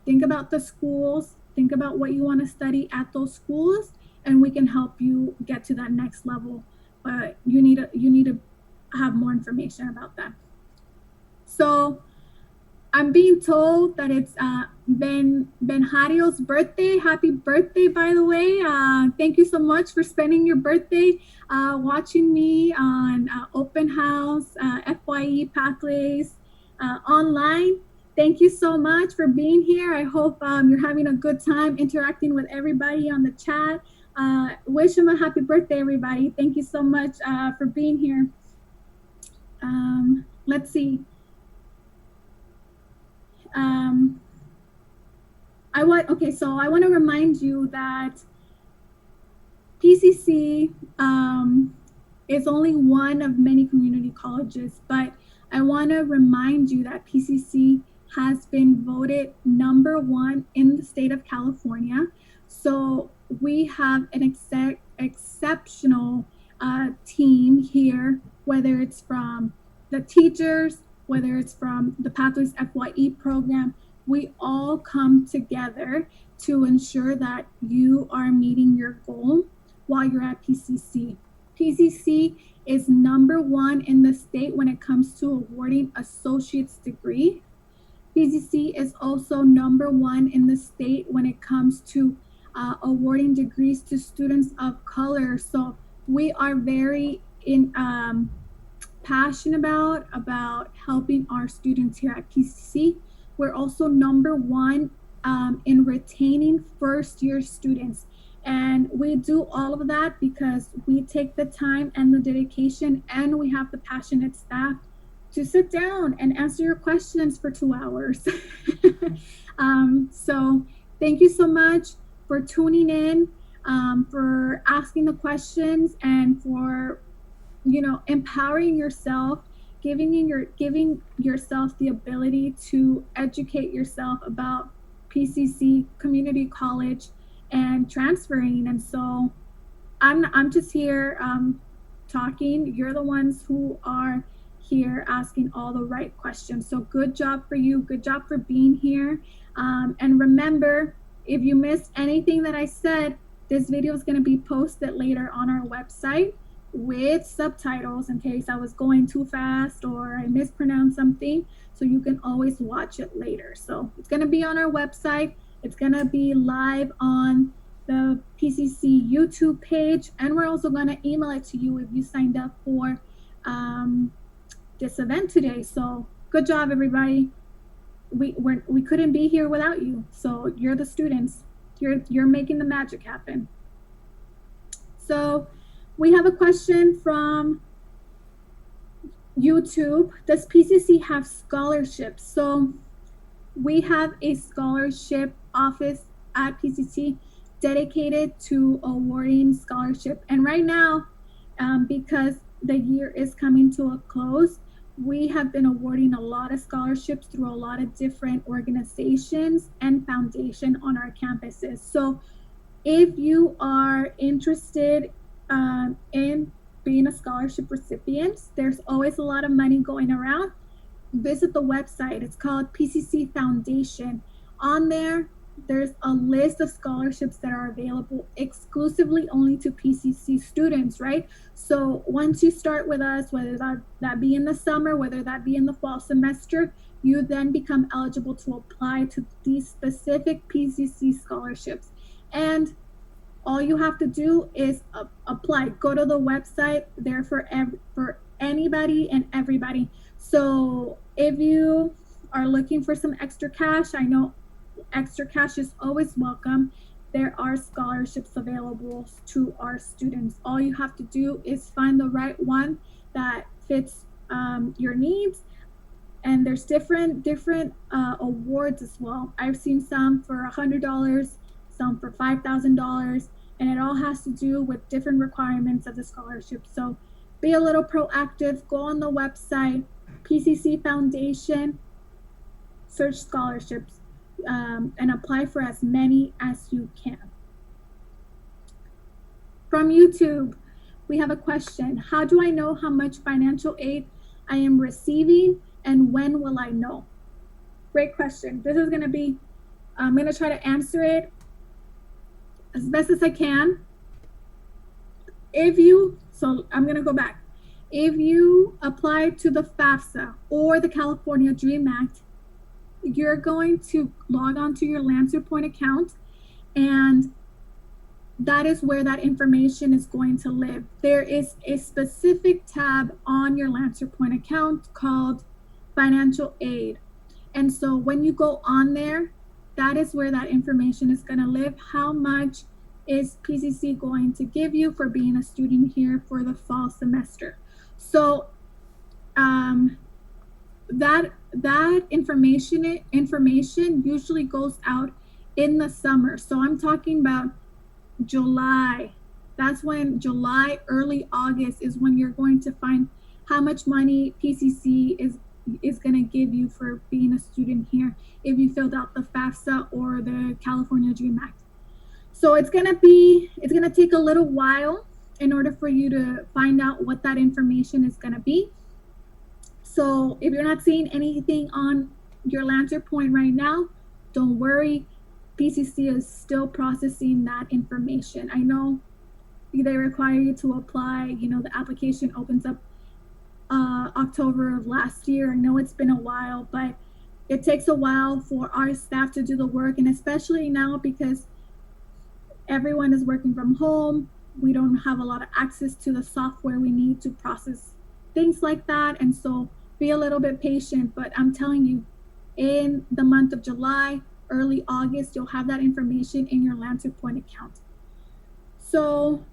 think about the schools, think about what you want to study at those schools, and we can help you get to that next level. But you need to have more information about that. So I'm being told that it's Benjario's birthday. Happy birthday, by the way. Thank you so much for spending your birthday watching me on Open House, FYE Pathways online. Thank you so much for being here. I hope you're having a good time interacting with everybody on the chat. Wish him a happy birthday, everybody. Thank you so much for being here. Let's see. I want to remind you that PCC is only one of many community colleges, but I want to remind you that PCC has been voted #1 in the state of California. So we have an exceptional team here, whether it's from the teachers, whether it's from the Pathways FYE program. We all come together to ensure that you are meeting your goal while you're at PCC. PCC is #1 in the state when it comes to awarding associate's degree. PCC is also #1 in the state when it comes to awarding degrees to students of color. So we are very passionate about helping our students here at PCC. We're also #1 in retaining first-year students. And we do all of that because we take the time and the dedication, and we have the passionate staff to sit down and answer your questions for 2 hours. So thank you so much for tuning in, for asking the questions, and for empowering yourself, giving yourself the ability to educate yourself about PCC, community college, and transferring. And so I'm just here talking. You're the ones who are here asking all the right questions. So good job for you. Good job for being here. And remember, if you missed anything that I said, this video is going to be posted later on our website with subtitles in case I was going too fast or I mispronounced something. So you can always watch it later. So it's going to be on our website. It's going to be live on the PCC YouTube page, and we're also going to email it to you if you signed up for this event today. So good job, everybody. We couldn't be here without you. So you're the students. You're making the magic happen. So we have a question from YouTube. Does PCC have scholarships? So we have a scholarship office at PCC dedicated to awarding scholarship. And right now, because the year is coming to a close, we have been awarding a lot of scholarships through a lot of different organizations and foundation on our campuses. So if you are interested in being a scholarship recipient, there's always a lot of money going around. Visit the website. It's called PCC Foundation. On there, there's a list of scholarships that are available exclusively only to PCC students, right? So once you start with us, whether that be in the summer, whether that be in the fall semester, you then become eligible to apply to these specific PCC scholarships. And all you have to do is apply. Go to the website. There for anybody and everybody. So if you are looking for some extra cash, I know extra cash is always welcome. There are scholarships available to our students. All you have to do is find the right one that fits your needs. And there's different awards as well. I've seen some for $100, some for $5,000, and it all has to do with different requirements of the scholarship. So be a little proactive. Go on the website, PCC Foundation, search scholarships, and apply for as many as you can. From YouTube, we have a question. How do I know how much financial aid I am receiving, and when will I know? Great question. This is going to be, I'm going to try to answer it as best as I can. So I'm going to go back. If you apply to the FAFSA or the California Dream Act, you're going to log on to your Lancer Point account, and that is where that information is going to live. There is a specific tab on your Lancer Point account called Financial Aid. And so when you go on there, that is where that information is going to live. How much is PCC going to give you for being a student here for the fall semester? So that information usually goes out in the summer. So I'm talking about July. That's when July, early August is when you're going to find how much money PCC is going to give you for being a student here if you filled out the FAFSA or the California Dream Act. So it's going to take a little while in order for you to find out what that information is going to be. So if you're not seeing anything on your Lancer Point right now, don't worry. PCC is still processing that information. I know they require you to apply. The application opens up October of last year. I know it's been a while, but it takes a while for our staff to do the work, and especially now because everyone is working from home, we don't have a lot of access to the software we need to process things like that. And so be a little bit patient, but I'm telling you, in the month of July, early August, you'll have that information in your Lancer Point account. So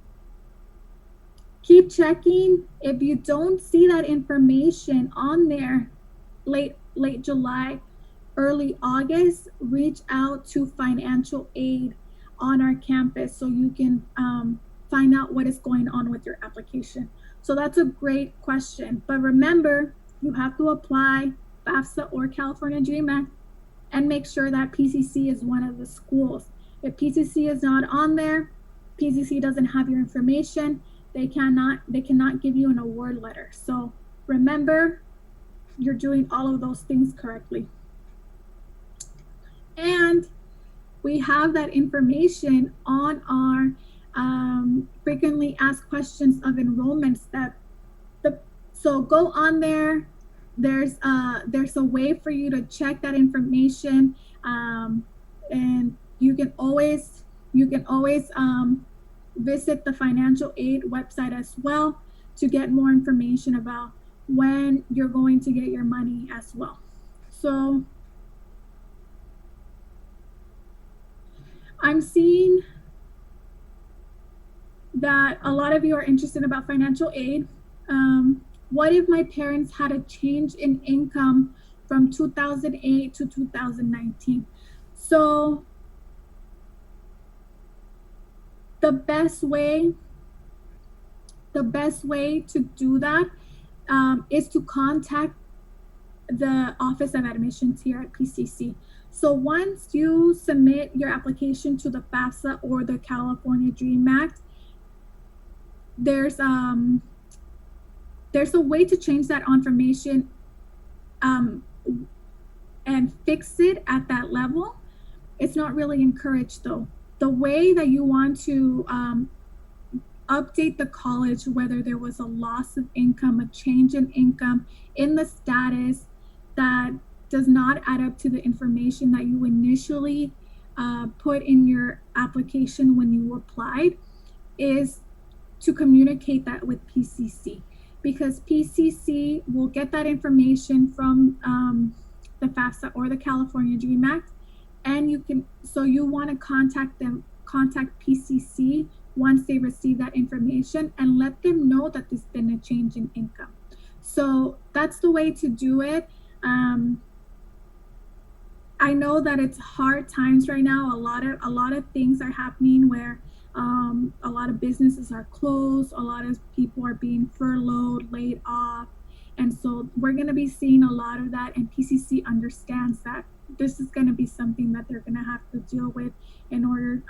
keep checking. If you don't see that information on there late July, early August, reach out to financial aid on our campus so you can find out what is going on with your application. So that's a great question. But remember, you have to apply FAFSA or California Dream Act and make sure that PCC is one of the schools. If PCC is not on there, PCC doesn't have your information, they cannot give you an award letter. So remember, you're doing all of those things correctly. And we have that information on our frequently asked questions of enrollment step. So go on there. There's a way for you to check that information, and you can always You can always visit the financial aid website as well to get more information about when you're going to get your money as well. So I'm seeing that a lot of you are interested about financial aid. What if my parents had a change in income from 2008 to 2019? So the best way to do that is to contact the Office of Admissions here at PCC. So once you submit your application to the FAFSA or the California Dream Act, there's a way to change that information and fix it at that level. It's not really encouraged though. The way that you want to update the college, whether there was a loss of income, a change in income in the status that does not add up to the information that you initially put in your application when you applied, is to communicate that with PCC, because PCC will get that information from the FAFSA or the California Dream Act, and you want to contact PCC once they receive that information and let them know that there's been a change in income. So that's the way to do it. I know that it's hard times right now. A lot of things are happening where a lot of businesses are closed, a lot of people are being furloughed, laid off, and so we're going to be seeing a lot of that, and PCC understands that this is going to be something that they're going to have to deal with in order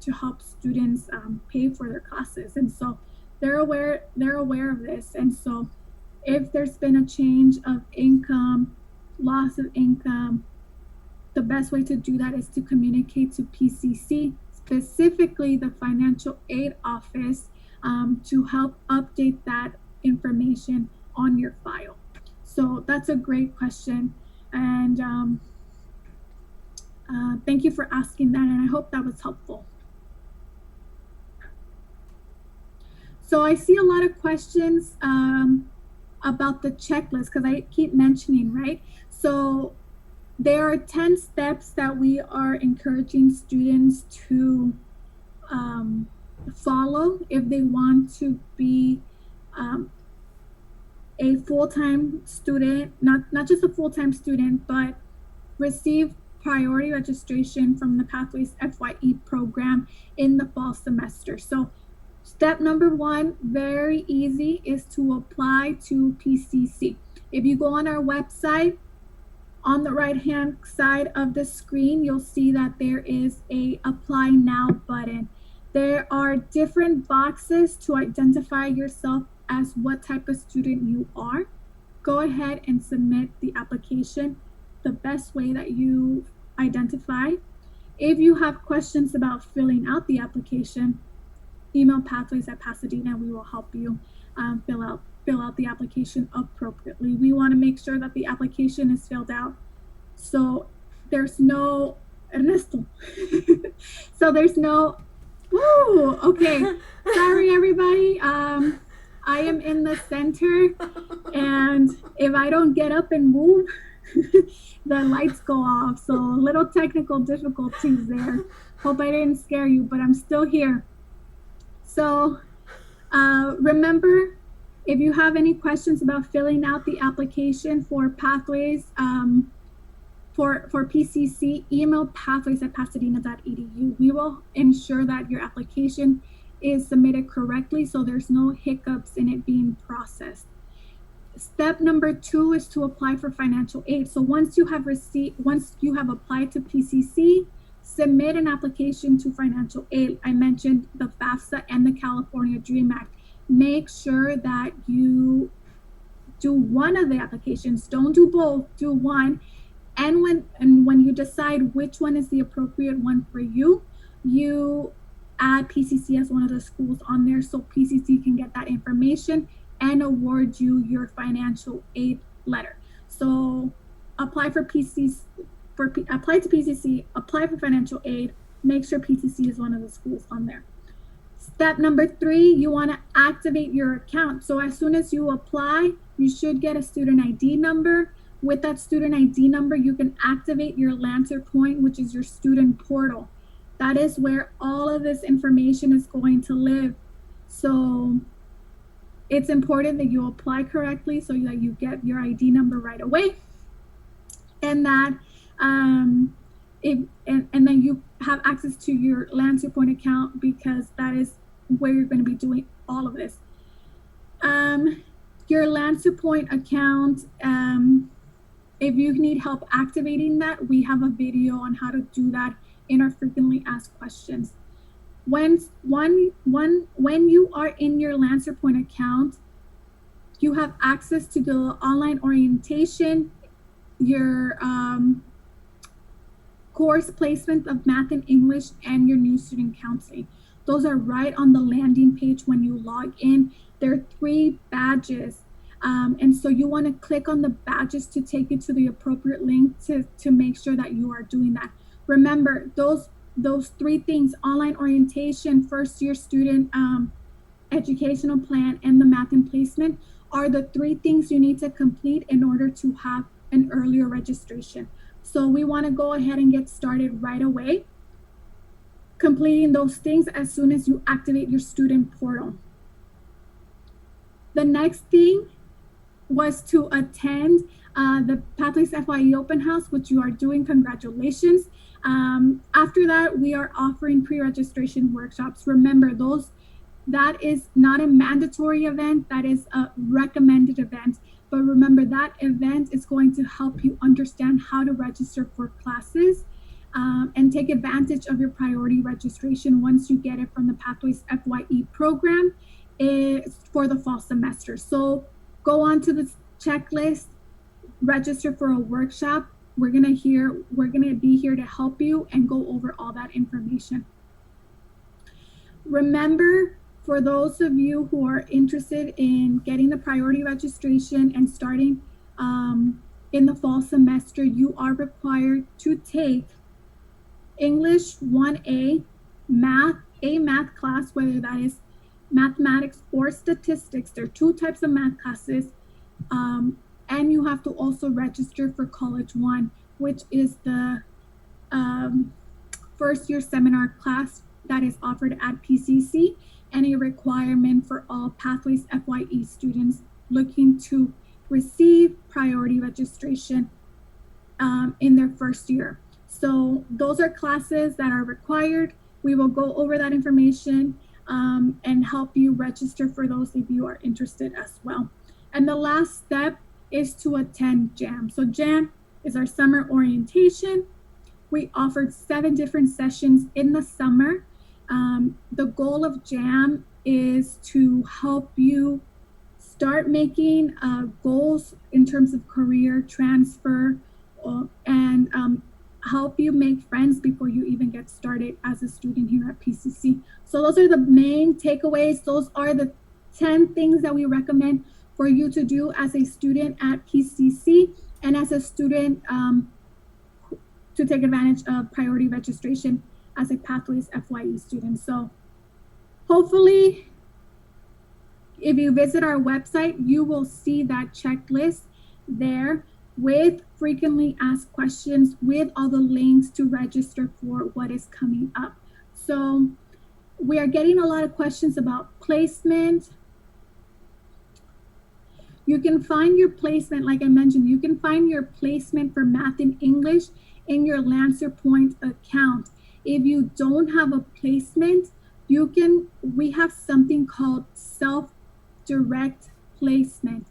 to help students pay for their classes. And so they're aware of this. And so if there's been a change of income, loss of income, the best way to do that is to communicate to PCC, specifically the financial aid office, to help update that information on your file. So that's a great question. And thank you for asking that, and I hope that was helpful. So I see a lot of questions about the checklist, because I keep mentioning, right? So there are 10 steps that we are encouraging students to follow if they want to be a full-time student, not just a full-time student, but receive priority registration from the Pathways FYE program in the fall semester. So step number 1, very easy, is to apply to PCC. If you go on our website, on the right-hand side of the screen, you'll see that there is a Apply Now button. There are different boxes to identify yourself as what type of student you are. Go ahead and submit the application the best way that you identify. If you have questions about filling out the application, email Pathways at Pasadena. We will help you fill out the application appropriately. We want to make sure that the application is filled out so there's no Ernesto. So there's no okay. Sorry everybody. I am in the center, and if I don't get up and move, the lights go off. So a little technical difficulties there. Hope I didn't scare you, but I'm still here. So remember, if you have any questions about filling out the application for Pathways, for PCC, email pathways at pasadena.edu. We will ensure that your application is submitted correctly, so there's no hiccups in it being processed. Step number 2 is to apply for financial aid. So once you have applied to PCC, submit an application to financial aid. I mentioned the FAFSA and the California Dream Act. Make sure that you do one of the applications. Don't do both, do one. And when you decide which one is the appropriate one for you, you add PCC as one of the schools on there, so PCC can get that information and award you your financial aid letter. So apply to PCC, apply for financial aid, make sure PTC is one of the schools on there. Step number 3, you want to activate your account. So as soon as you apply, you should get a student ID number. With that student ID number, you can activate your Lancer Point, which is your student portal. That is where all of this information is going to live. So it's important that you apply correctly so that you get your ID number right away. And that and then you have access to your Lancer Point account, because that is where you're going to be doing all of this. Your Lancer Point account, if you need help activating that, we have a video on how to do that in our frequently asked questions. When you are in your Lancer Point account, you have access to the online orientation, your course placement of math and English, and your new student counseling. Those are right on the landing page when you log in. There are 3 badges. And so you want to click on the badges to take you to the appropriate link to make sure that you are doing that. Remember, those 3 things: online orientation, first year student educational plan, and the math and placement, are the 3 things you need to complete in order to have an earlier registration. So we want to go ahead and get started right away, completing those things as soon as you activate your student portal. The next thing was to attend the Pathways FYE open house, which you are doing. Congratulations. After that, we are offering pre-registration workshops. Remember, that is not a mandatory event, that is a recommended event. But remember, that event is going to help you understand how to register for classes and take advantage of your priority registration once you get it from the Pathways FYE program for the fall semester. So go on to the checklist, register for a workshop. We're gonna be here to help you and go over all that information. Remember, for those of you who are interested in getting the priority registration and starting in the fall semester, you are required to take English 1A, a math class, whether that is mathematics or statistics. There are 2 types of math classes. And you have to also register for College 1, which is the first year seminar class that is offered at PCC, and a requirement for all Pathways FYE students looking to receive priority registration in their first year. So those are classes that are required. We will go over that information and help you register for those if you are interested as well. And the last step is to attend JAM. So JAM is our summer orientation. We offered 7 different sessions in the summer. The goal of JAM is to help you start making goals in terms of career transfer and help you make friends before you even get started as a student here at PCC. So those are the main takeaways. Those are the 10 things that we recommend for you to do as a student at PCC and as a student to take advantage of priority registration as a Pathways FYE student. So hopefully, if you visit our website, you will see that checklist there with frequently asked questions, with all the links to register for what is coming up. So we are getting a lot of questions about placement. You can find your placement, like I mentioned, you can find your placement for math and English in your Lancer Point account. If you don't have a placement, we have something called self-direct placement.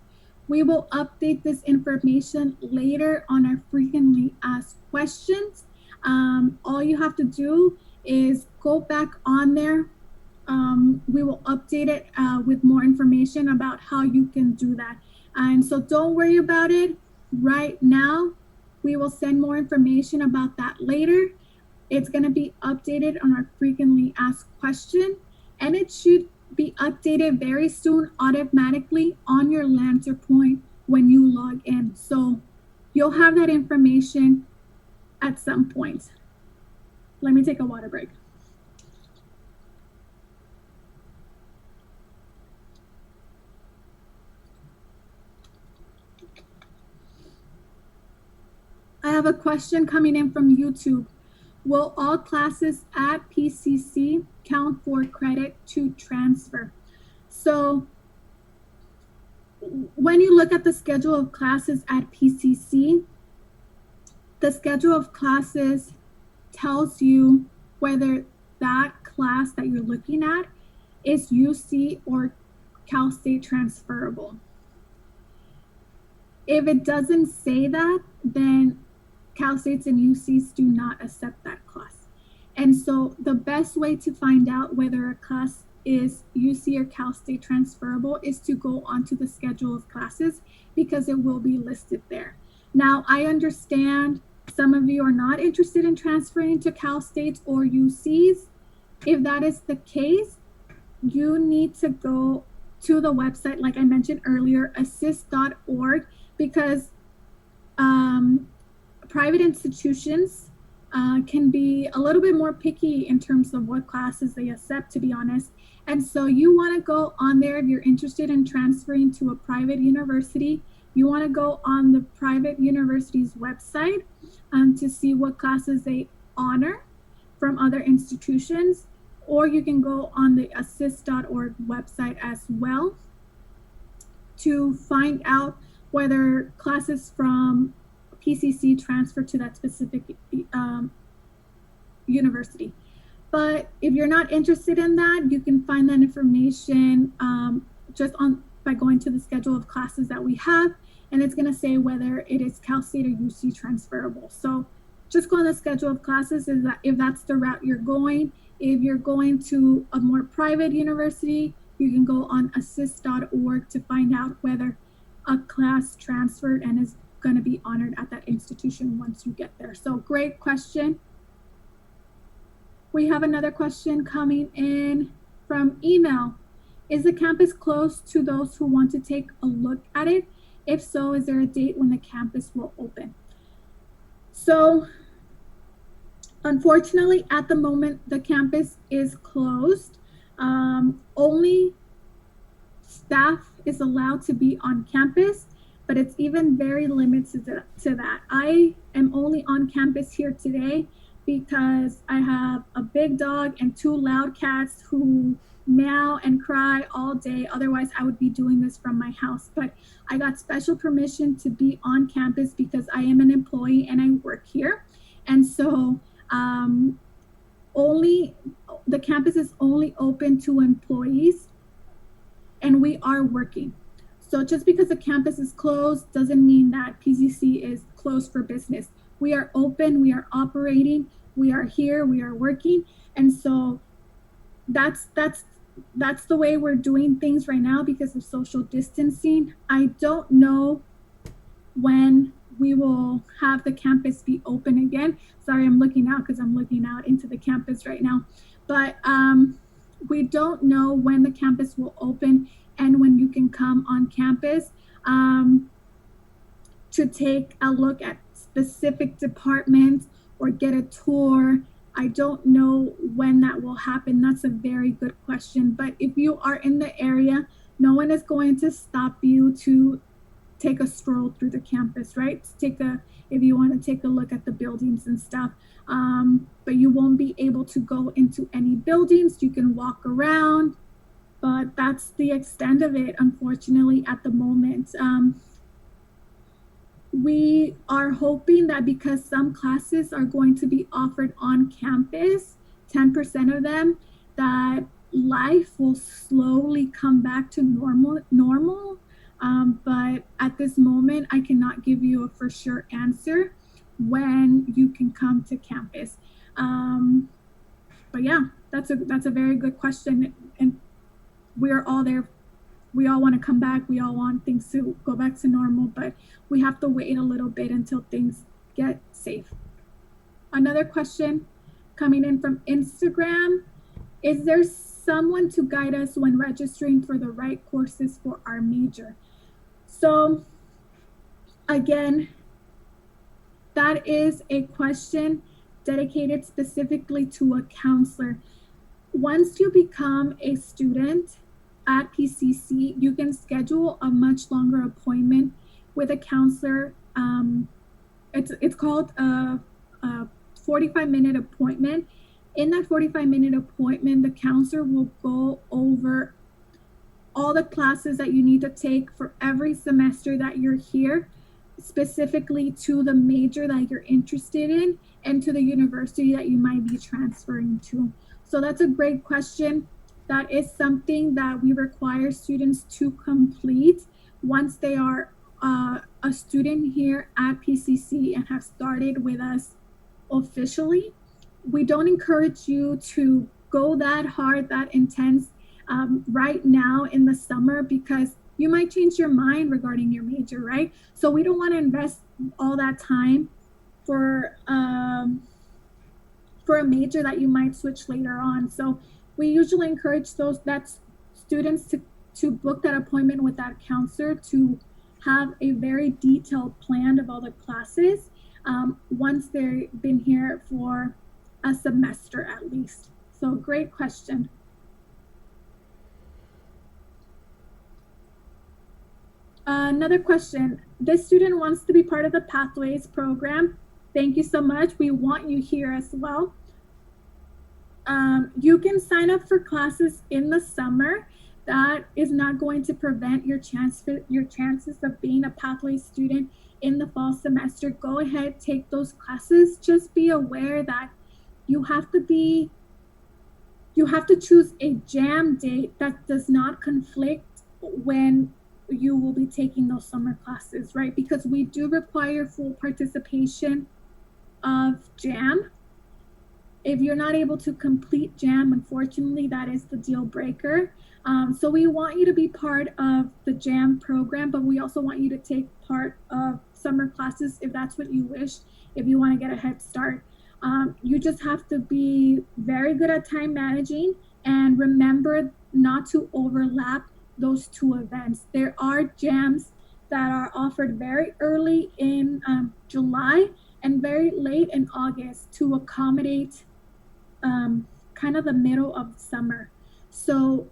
We will update this information later on our frequently asked questions. All you have to do is go back on there. We will update it with more information about how you can do that. And so don't worry about it right now. We will send more information about that later. It's going to be updated on our frequently asked question, and it should be updated very soon automatically on your Lancer Point when you log in. So you'll have that information at some point. Let me take a water break. I have a question coming in from YouTube. Will all classes at PCC count for credit to transfer? So when you look at the schedule of classes at PCC, the schedule of classes tells you whether that class that you're looking at is UC or Cal State transferable. If it doesn't say that, then Cal States and UCs do not accept that class. And so the best way to find out whether a class is UC or Cal State transferable is to go onto the schedule of classes, because it will be listed there. Now, I understand some of you are not interested in transferring to Cal States or UCs. If that is the case, you need to go to the website, like I mentioned earlier, assist.org, because private institutions can be a little bit more picky in terms of what classes they accept, to be honest. And so you want to go on there if you're interested in transferring to a private university. You want to go on the private university's website to see what classes they honor from other institutions, or you can go on the assist.org website as well to find out whether classes from PCC transfer to that specific university. But if you're not interested in that, you can find that information just by going to the schedule of classes that we have, and it's going to say whether it is Cal State or UC transferable. So just go on the schedule of classes if that's the route you're going. If you're going to a more private university, you can go on assist.org to find out whether a class transferred and is going to be honored at that institution once you get there. So great question. We have another question coming in from email. Is the campus closed to those who want to take a look at it? If so, is there a date when the campus will open? So unfortunately, at the moment, the campus is closed. Only staff is allowed to be on campus, but it's even very limited to that. I am only on campus here today because I have a big dog and two loud cats who meow and cry all day. Otherwise, I would be doing this from my house. But I got special permission to be on campus because I am an employee and I work here. And so the campus is only open to employees, and we are working. So just because the campus is closed doesn't mean that PCC is closed for business. We are open, we are operating, we are here, we are working. And so that's the way we're doing things right now because of social distancing. I don't know when we will have the campus be open again. Sorry, I'm looking out because I'm looking out into the campus right now. But we don't know when the campus will open and when you can come on campus to take a look at specific departments or get a tour. I don't know when that will happen. That's a very good question. But if you are in the area, no one is going to stop you to take a stroll through the campus, right? If you want to take a look at the buildings and stuff. But you won't be able to go into any buildings. You can walk around, but that's the extent of it, unfortunately, at the moment. We are hoping that because some classes are going to be offered on campus, 10% of them, that life will slowly come back to normal. But at this moment, I cannot give you a for sure answer when you can come to campus. But yeah, that's a very good question, and we're all there. We all want to come back. We all want things to go back to normal, but we have to wait a little bit until things get safe. Another question coming in from Instagram. Is there someone to guide us when registering for the right courses for our major? So again, that is a question dedicated specifically to a counselor. Once you become a student at PCC, you can schedule a much longer appointment with a counselor. It's called a 45-minute appointment. In that 45-minute appointment, the counselor will go over all the classes that you need to take for every semester that you're here, specifically to the major that you're interested in and to the university that you might be transferring to. So that's a great question. That is something that we require students to complete once they are a student here at PCC and have started with us officially. We don't encourage you to go that hard, that intense right now in the summer, because you might change your mind regarding your major, right? So we don't want to invest all that time for a major that you might switch later on. So we usually encourage students to book that appointment with that counselor, to have a very detailed plan of all the classes once they've been here for a semester at least. So great question. Another question. This student wants to be part of the Pathways program. Thank you so much. We want you here as well. You can sign up for classes in the summer. That is not going to prevent your chances of being a Pathways student in the fall semester. Go ahead, take those classes. Just be aware that you have to choose a jam date that does not conflict when you will be taking those summer classes, right? Because we do require full participation of jam. If you're not able to complete jam, unfortunately, that is the deal breaker. So we want you to be part of the jam program, but we also want you to take part of summer classes if that's what you wish, if you want to get a head start. You just have to be very good at time managing and remember not to overlap those two events. There are jams that are offered very early in July and very late in August to accommodate kind of the middle of summer. So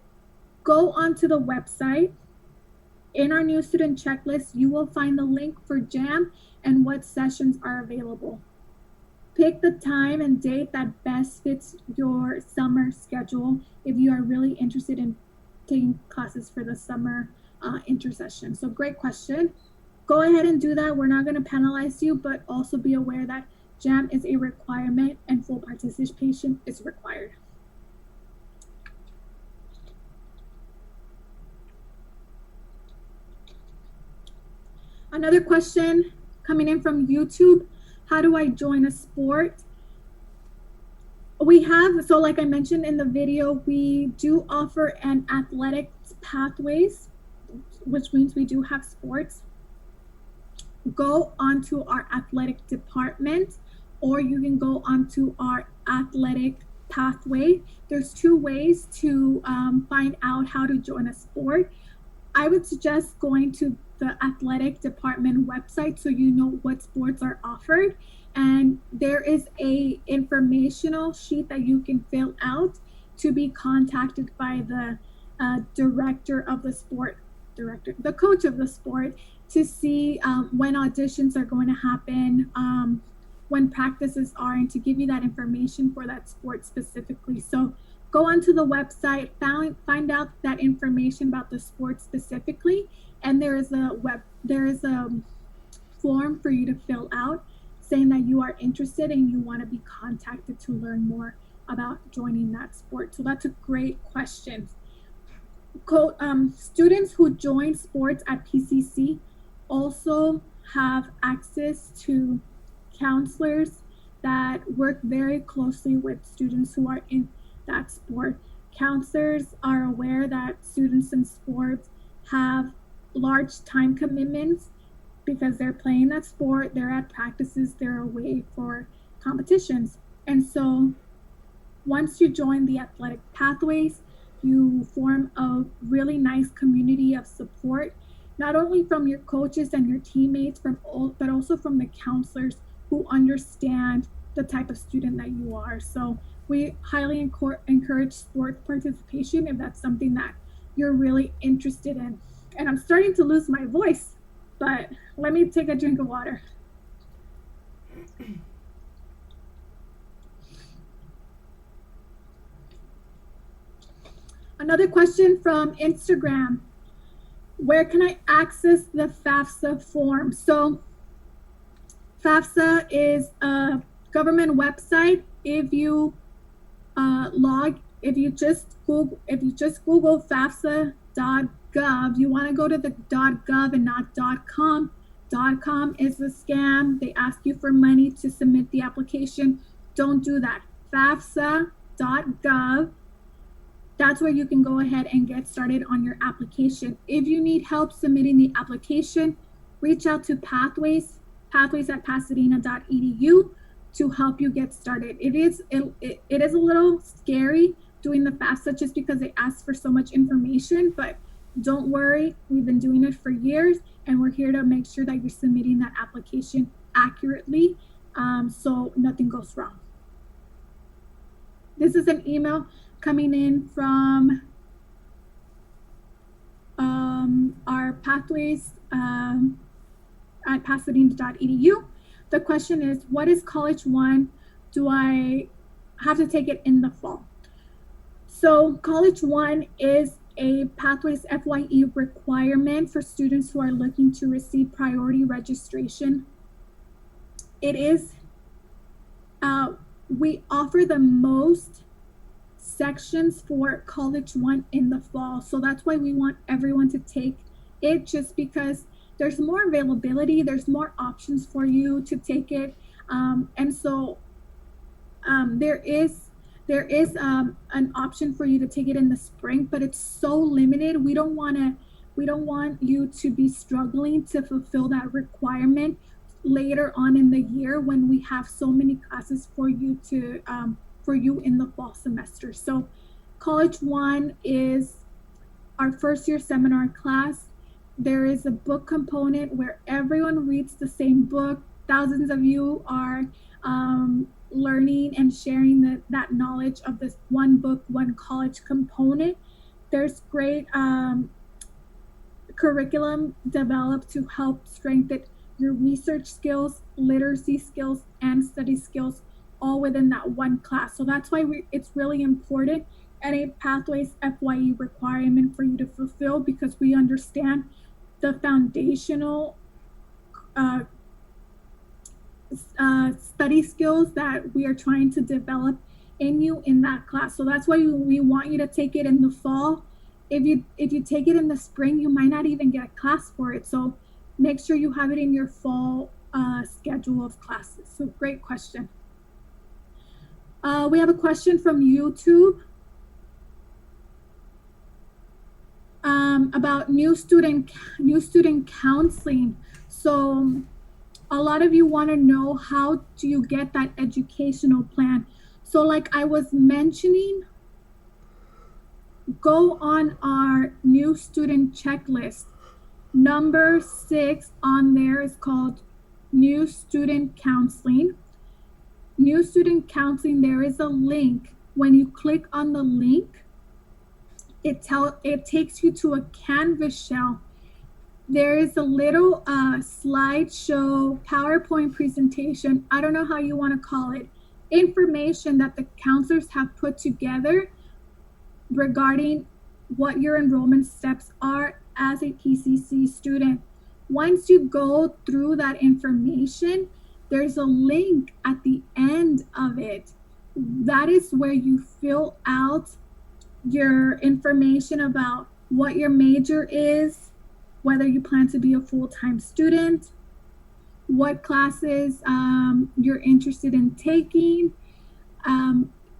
go onto the website. In our new student checklist, you will find the link for jam and what sessions are available. Pick the time and date that best fits your summer schedule if you are really interested in taking classes for the summer intersession. So great question. Go ahead and do that. We're not going to penalize you, but also be aware that jam is a requirement and full participation is required. Another question coming in from YouTube. How do I join a sport? We have, so like I mentioned in the video, we do offer an athletics pathways, which means we do have sports. Go onto our athletic department, or you can go onto our athletic pathway. There's two ways to find out how to join a sport. I would suggest going to the athletic department website so you know what sports are offered. And there is a informational sheet that you can fill out to be contacted by the director of the sport, the coach of the sport, to see when auditions are going to happen, when practices are, and to give you that information for that sport specifically. So go onto the website, find out that information about the sport specifically, and there is a form for you to fill out saying that you are interested and you want to be contacted to learn more about joining that sport. So that's a great question. Students who join sports at PCC also have access to counselors that work very closely with students who are in that sport. Counselors are aware that students in sports have large time commitments because they're playing that sport, they're at practices, they're away for competitions. And so once you join the athletic pathways, you form a really nice community of support, not only from your coaches and your teammates, but also from the counselors who understand the type of student that you are. So we highly encourage sports participation if that's something that you're really interested in. And I'm starting to lose my voice, but let me take a drink of water. Another question from Instagram. Where can I access the FAFSA form? So FAFSA is a government website. If you if you just Google FAFSA.gov, you want to go to the .gov and not .com. .com is a scam. They ask you for money to submit the application. Don't do that. FAFSA.gov. That's where you can go ahead and get started on your application. If you need help submitting the application, reach out to Pathways at Pasadena.edu to help you get started. It is a little scary doing the FAFSA just because they ask for so much information, but don't worry, we've been doing it for years and we're here to make sure that you're submitting that application accurately, so nothing goes wrong. This is an email coming in from our Pathways at Pasadena.edu. The question is, what is College One? Do I have to take it in the fall? So College One is a Pathways FYE requirement for students who are looking to receive priority registration. It is, we offer the most sections for College One in the fall. So that's why we want everyone to take it, just because there's more availability, there's more options for you to take it. And so there is an option for you to take it in the spring, but it's so limited. We don't want you to be struggling to fulfill that requirement later on in the year when we have so many classes for you to for you in the fall semester. So College One is our first year seminar class. There is a book component where everyone reads the same book. Thousands of you are learning and sharing that knowledge of this one book, one college component. There's great curriculum developed to help strengthen your research skills, literacy skills, and study skills, all within that one class. So that's why it's really important and a Pathways FYE requirement for you to fulfill, because we understand the foundational study skills that we are trying to develop in you in that class. So that's why we want you to take it in the fall. If you take it in the spring, you might not even get a class for it. So make sure you have it in your fall schedule of classes. So great question. We have a question from YouTube about new student counseling. So a lot of you want to know, how do you get that educational plan? So like I was mentioning, go on our new student checklist. Number 6 on there is called New Student Counseling. New Student Counseling, there is a link. When you click on the link, it takes you to a Canvas shell. There is a little slideshow, PowerPoint presentation, I don't know how you want to call it, information that the counselors have put together regarding what your enrollment steps are as a PCC student. Once you go through that information, there's a link at the end of it. That is where you fill out your information about what your major is, whether you plan to be a full-time student, what classes you're interested in taking.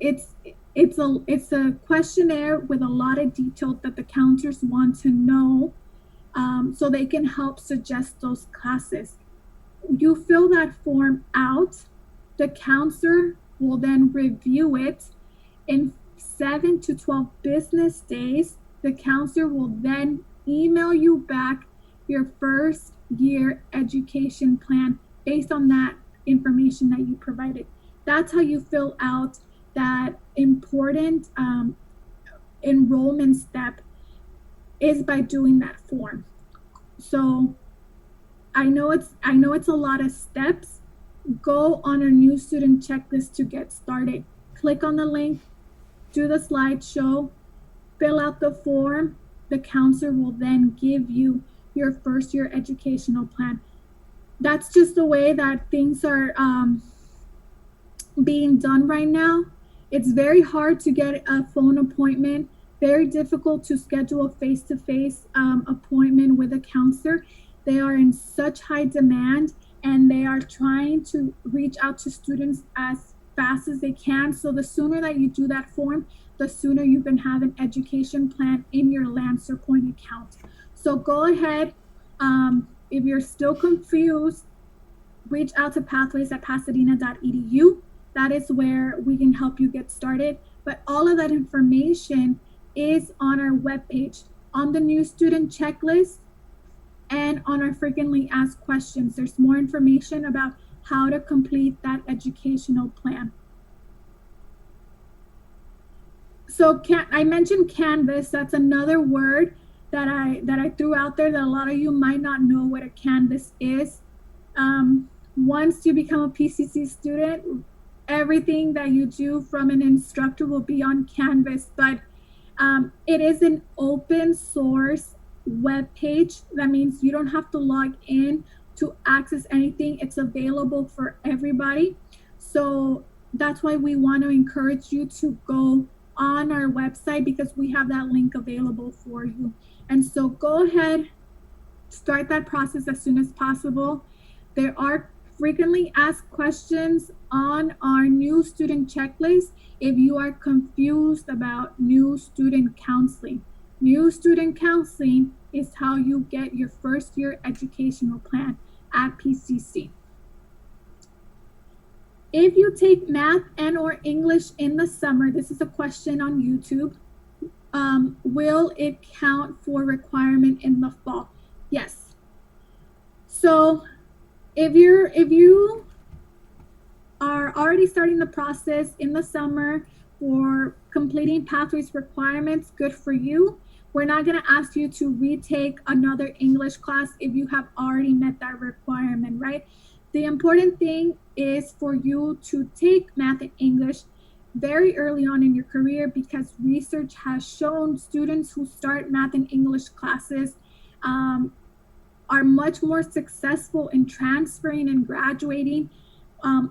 It's a questionnaire with a lot of detail that the counselors want to know, so they can help suggest those classes. You fill that form out, the counselor will then review it. In 7 to 12 business days, the counselor will then email you back your first year education plan based on that information that you provided. That's how you fill out that important enrollment step, is by doing that form. So I know it's a lot of steps. Go on our new student checklist to get started. Click on the link, do the slideshow, fill out the form. The counselor will then give you your first year educational plan. That's just the way that things are being done right now. It's very hard to get a phone appointment, very difficult to schedule a face-to-face appointment with a counselor. They are in such high demand, and they are trying to reach out to students as fast as they can. So the sooner that you do that form, the sooner you can have an education plan in your Lancer Point account. So go ahead. If you're still confused, reach out to pathways@pasadena.edu. That is where we can help you get started. But all of that information is on our webpage, on the new student checklist, and on our frequently asked questions. There's more information about how to complete that educational plan. So I mentioned Canvas. That's another word that I threw out there that a lot of you might not know what a Canvas is. Once you become a PCC student, everything that you do from an instructor will be on Canvas, but it is an open source web page. That means you don't have to log in to access anything. It's available for everybody. So that's why we want to encourage you to go on our website, because we have that link available for you. And so go ahead, start that process as soon as possible. There are frequently asked questions on our new student checklist if you are confused about new student counseling. New student counseling is how you get your first year educational plan at PCC. If you take math and or English in the summer, this is a question on YouTube, will it count for requirement in the fall? Yes. So if you are already starting the process in the summer for completing Pathways requirements, good for you. We're not going to ask you to retake another English class if you have already met that requirement, right? The important thing is for you to take math and English very early on in your career, because research has shown students who start math and English classes are much more successful in transferring and graduating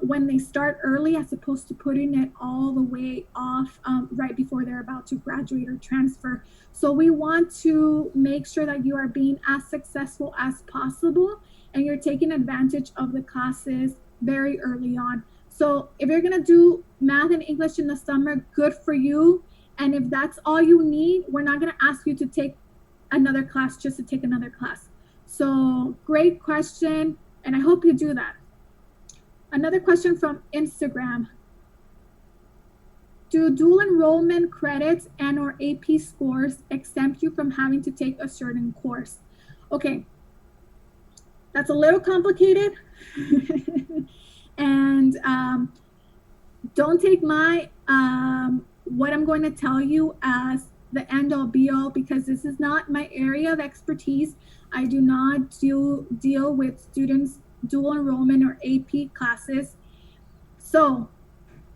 when they start early, as opposed to putting it all the way off right before they're about to graduate or transfer. So we want to make sure that you are being as successful as possible, and you're taking advantage of the classes very early on. So if you're going to do math and English in the summer, good for you. And if that's all you need, we're not going to ask you to take another class just to take another class. So great question, and I hope you do that. Another question from Instagram. Do dual enrollment credits and or AP scores exempt you from having to take a certain course? Okay, that's a little complicated. And don't take my what I'm going to tell you as the end all be all, because this is not my area of expertise. I do not deal with students dual enrollment or AP classes. So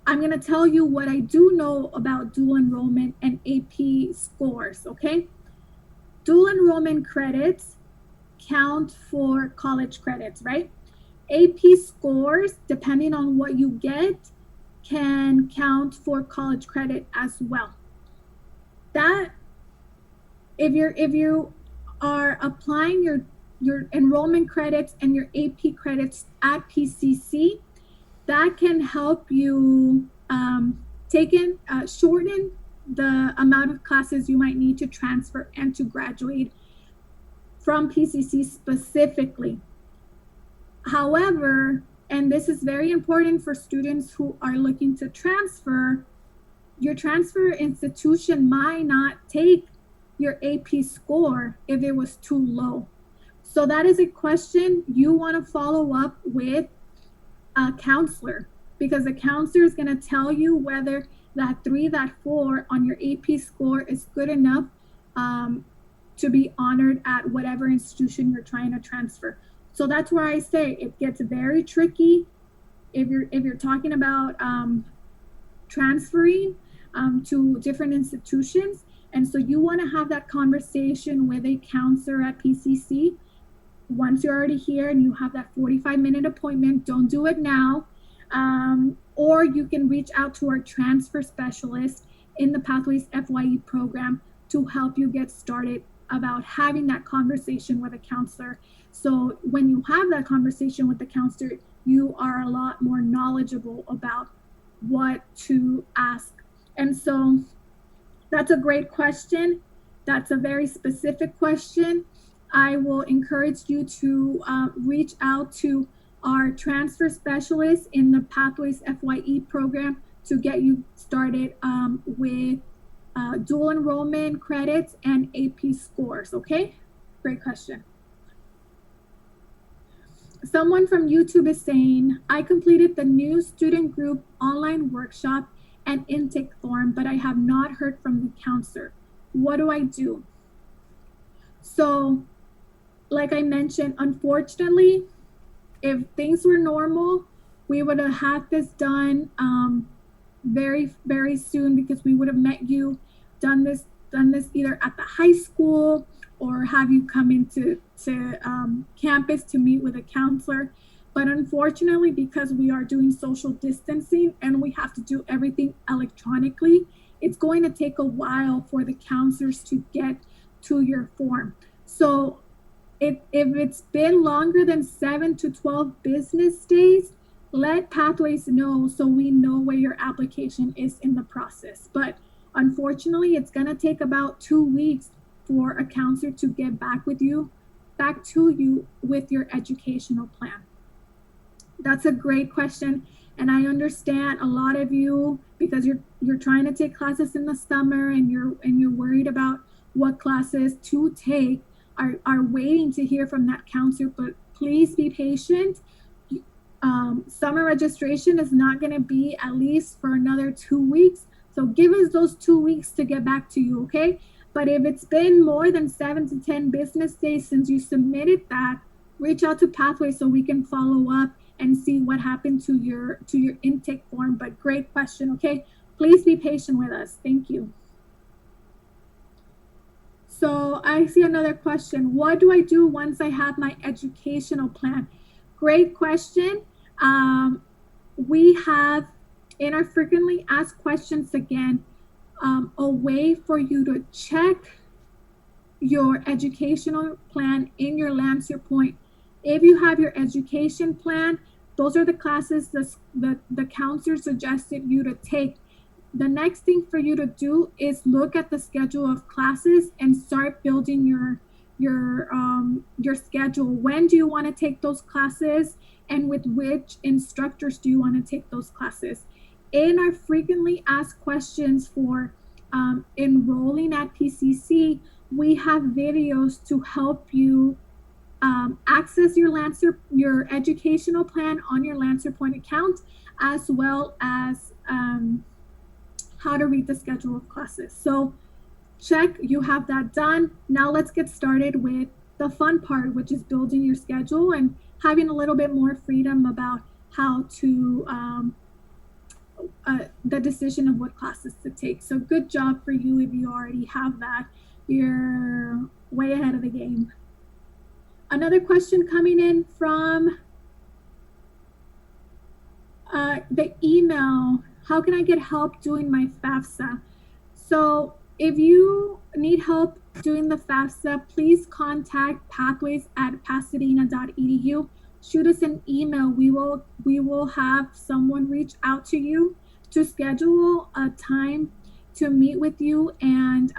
I'm going to tell you what I do know about dual enrollment and AP scores, okay? Dual enrollment credits count for college credits, right? AP scores, depending on what you get, can count for college credit as well. That if you are applying your enrollment credits and your AP credits at PCC, that can help you shorten the amount of classes you might need to transfer and to graduate from PCC specifically. However, and this is very important for students who are looking to transfer, your transfer institution might not take your AP score if it was too low. So that is a question you want to follow up with a counselor. because the counselor is going to tell you whether that 3, that 4 on your AP score is good enough to be honored at whatever institution you're trying to transfer. So that's where I say it gets very tricky if you're talking about transferring to different institutions. And so you want to have that conversation with a counselor at PCC once you're already here and you have that 45-minute appointment. Don't do it now. Or you can reach out to our transfer specialist in the Pathways FYE program to help you get started about having that conversation with a counselor. So when you have that conversation with the counselor, you are a lot more knowledgeable about what to ask. And so that's a great question. That's a very specific question. I will encourage you to reach out to our transfer specialist in the Pathways FYE program to get you started with dual enrollment credits and AP scores, okay? Great question. Someone from YouTube is saying, I completed the new student group online workshop and intake form, but I have not heard from the counselor. What do I do? So, like I mentioned, unfortunately, if things were normal, we would have had this done very, very soon, because we would have met you, done this either at the high school or have you come into campus to meet with a counselor. But unfortunately, because we are doing social distancing and we have to do everything electronically, it's going to take a while for the counselors to get to your form. So if it's been longer than 7 to 12 business days, let Pathways know so we know where your application is in the process. But unfortunately, it's going to take about 2 weeks for a counselor to get back to you with your educational plan. That's a great question, and I understand a lot of you, because you're trying to take classes in the summer and you're worried about what classes to take, are waiting to hear from that counselor. But please be patient. Summer registration is not going to be at least for another 2 weeks, so give us those 2 weeks to get back to you, okay? But if it's been more than 7 to 10 business days since you submitted that, reach out to Pathways so we can follow up and see what happened to your intake form. But great question, okay? Please be patient with us. Thank you. So I see another question. What do I do once I have my educational plan? Great question. We have in our frequently asked questions again, a way for you to check your educational plan in your Lancer Point. If you have your education plan, those are the classes the counselor suggested you to take. The next thing for you to do is look at the schedule of classes and start building your schedule. When do you want to take those classes, and with which instructors do you want to take those classes? In our frequently asked questions for enrolling at PCC, we have videos to help you access your educational plan on your Lancer Point account, as well as how to read the schedule of classes. So check, you have that done. Now let's get started with the fun part, which is building your schedule and having a little bit more freedom about how to the decision of what classes to take. So good job for you if you already have that. You're way ahead of the game. Another question coming in from the email, how can I get help doing my FAFSA? So if you need help doing the FAFSA, please contact pathways@pasadena.edu. Shoot us an email. We will have someone reach out to you to schedule a time to meet with you and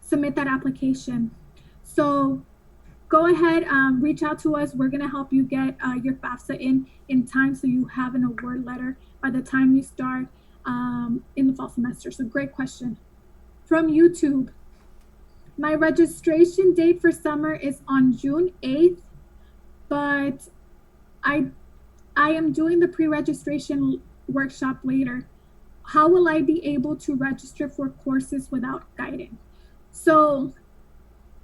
submit that application. So go ahead, reach out to us. We're going to help you get your FAFSA in time so you have an award letter by the time you start in the fall semester. So great question. From YouTube, my registration date for summer is on June 8th, but I am doing the pre-registration workshop later. How will I be able to register for courses without guidance? So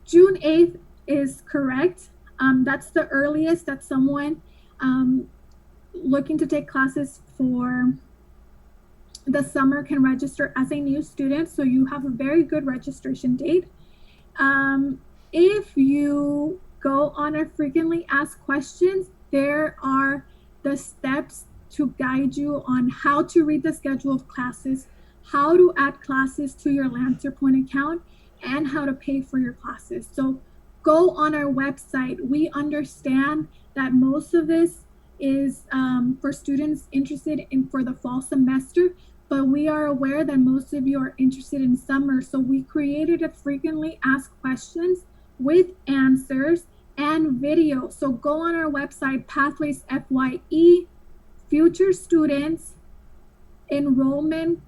June 8th is correct. That's the earliest that someone looking to take classes for the summer can register as a new student. So you have a very good registration date. If you go on our frequently asked questions, there are the steps to guide you on how to read the schedule of classes, how to add classes to your Lancer Point account, and how to pay for your classes. So go on our website. We understand that most of this is for students interested in for the fall semester, but we are aware that most of you are interested in summer. So we created a frequently asked questions with answers and video. So go on our website, Pathways FYE, future students, enrollment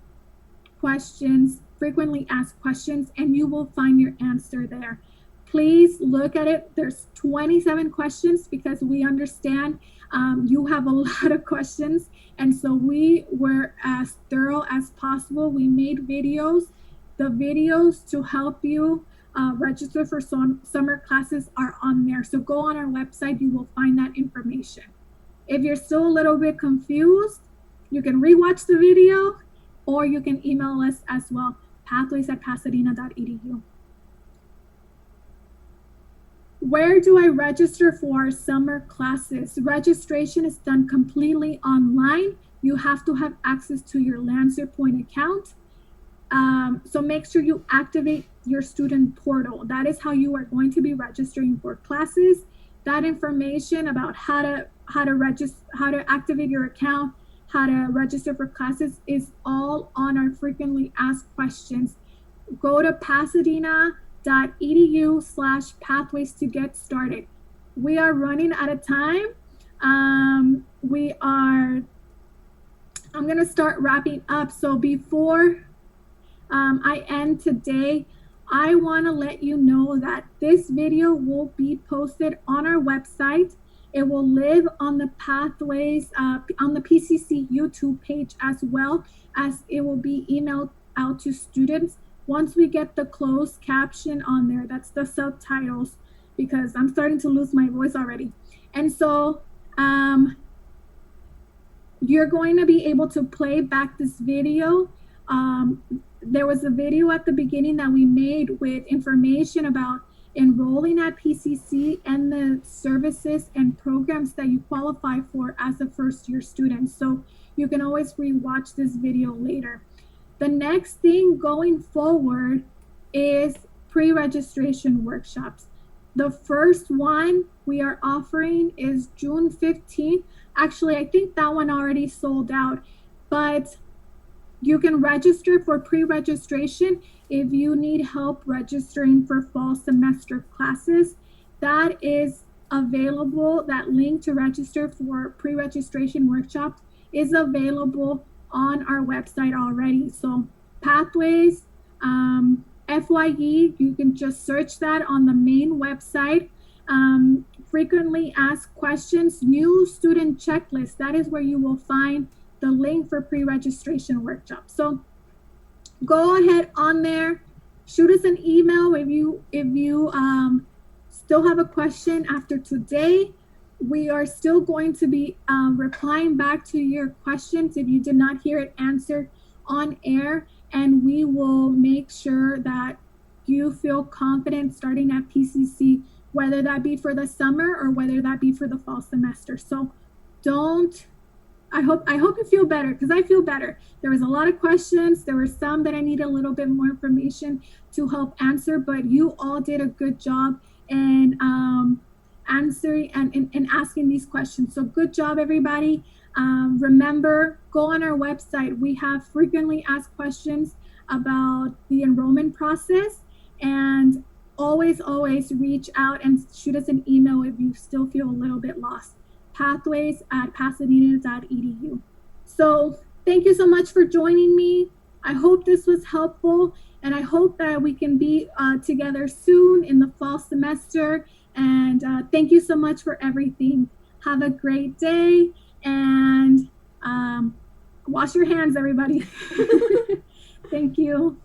questions, frequently asked questions, and you will find your answer there. Please look at it. There's 27 questions because we understand you have a lot of questions. And so we were as thorough as possible. We made videos. The videos to help you register for summer classes are on there. So go on our website, you will find that information. If you're still a little bit confused, you can rewatch the video or you can email us as well, pathways@pasadena.edu. Where do I register for summer classes? Registration is done completely online. You have to have access to your Lancer Point account. So make sure you activate your student portal. That is how you are going to be registering for classes. That information about how to register, how to activate your account, how to register for classes is all on our frequently asked questions. Go to pasadena.edu/pathways to get started. We are running out of time. I'm gonna start wrapping up. So before I end today, I wanna let you know that this video will be posted on our website. It will live on the Pathways, on the PCC YouTube page, as well as it will be emailed out to students once we get the closed caption on there. That's the subtitles, because I'm starting to lose my voice already. And so you're going to be able to play back this video. There was a video at the beginning that we made with information about enrolling at PCC and the services and programs that you qualify for as a first-year student. So you can always rewatch this video later. The next thing going forward is pre-registration workshops. The first one we are offering is June 15th. Actually, I think that one already sold out, but you can register for pre-registration if you need help registering for fall semester classes. That is available. That link to register for pre-registration workshops is available on our website already. So Pathways FYE, you can just search that on the main website. Frequently asked questions, new student checklist, that is where you will find the link for pre-registration workshop. So go ahead on there, shoot us an email if you still have a question after today. We are still going to be replying back to your questions if you did not hear it answered on air, and we will make sure that you feel confident starting at PCC, whether that be for the summer or whether that be for the fall semester. So I hope you feel better, because I feel better. There was a lot of questions. There were some that I need a little bit more information to help answer, but you all did a good job in answering and asking these questions. So good job, everybody. Remember, go on our website. We have frequently asked questions about the enrollment process, and always reach out and shoot us an email if you still feel a little bit lost. Pathways@pasadena.edu. So thank you so much for joining me. I hope this was helpful, and I hope that we can be together soon in the fall semester. And thank you so much for everything. Have a great day. And wash your hands, everybody. Thank you.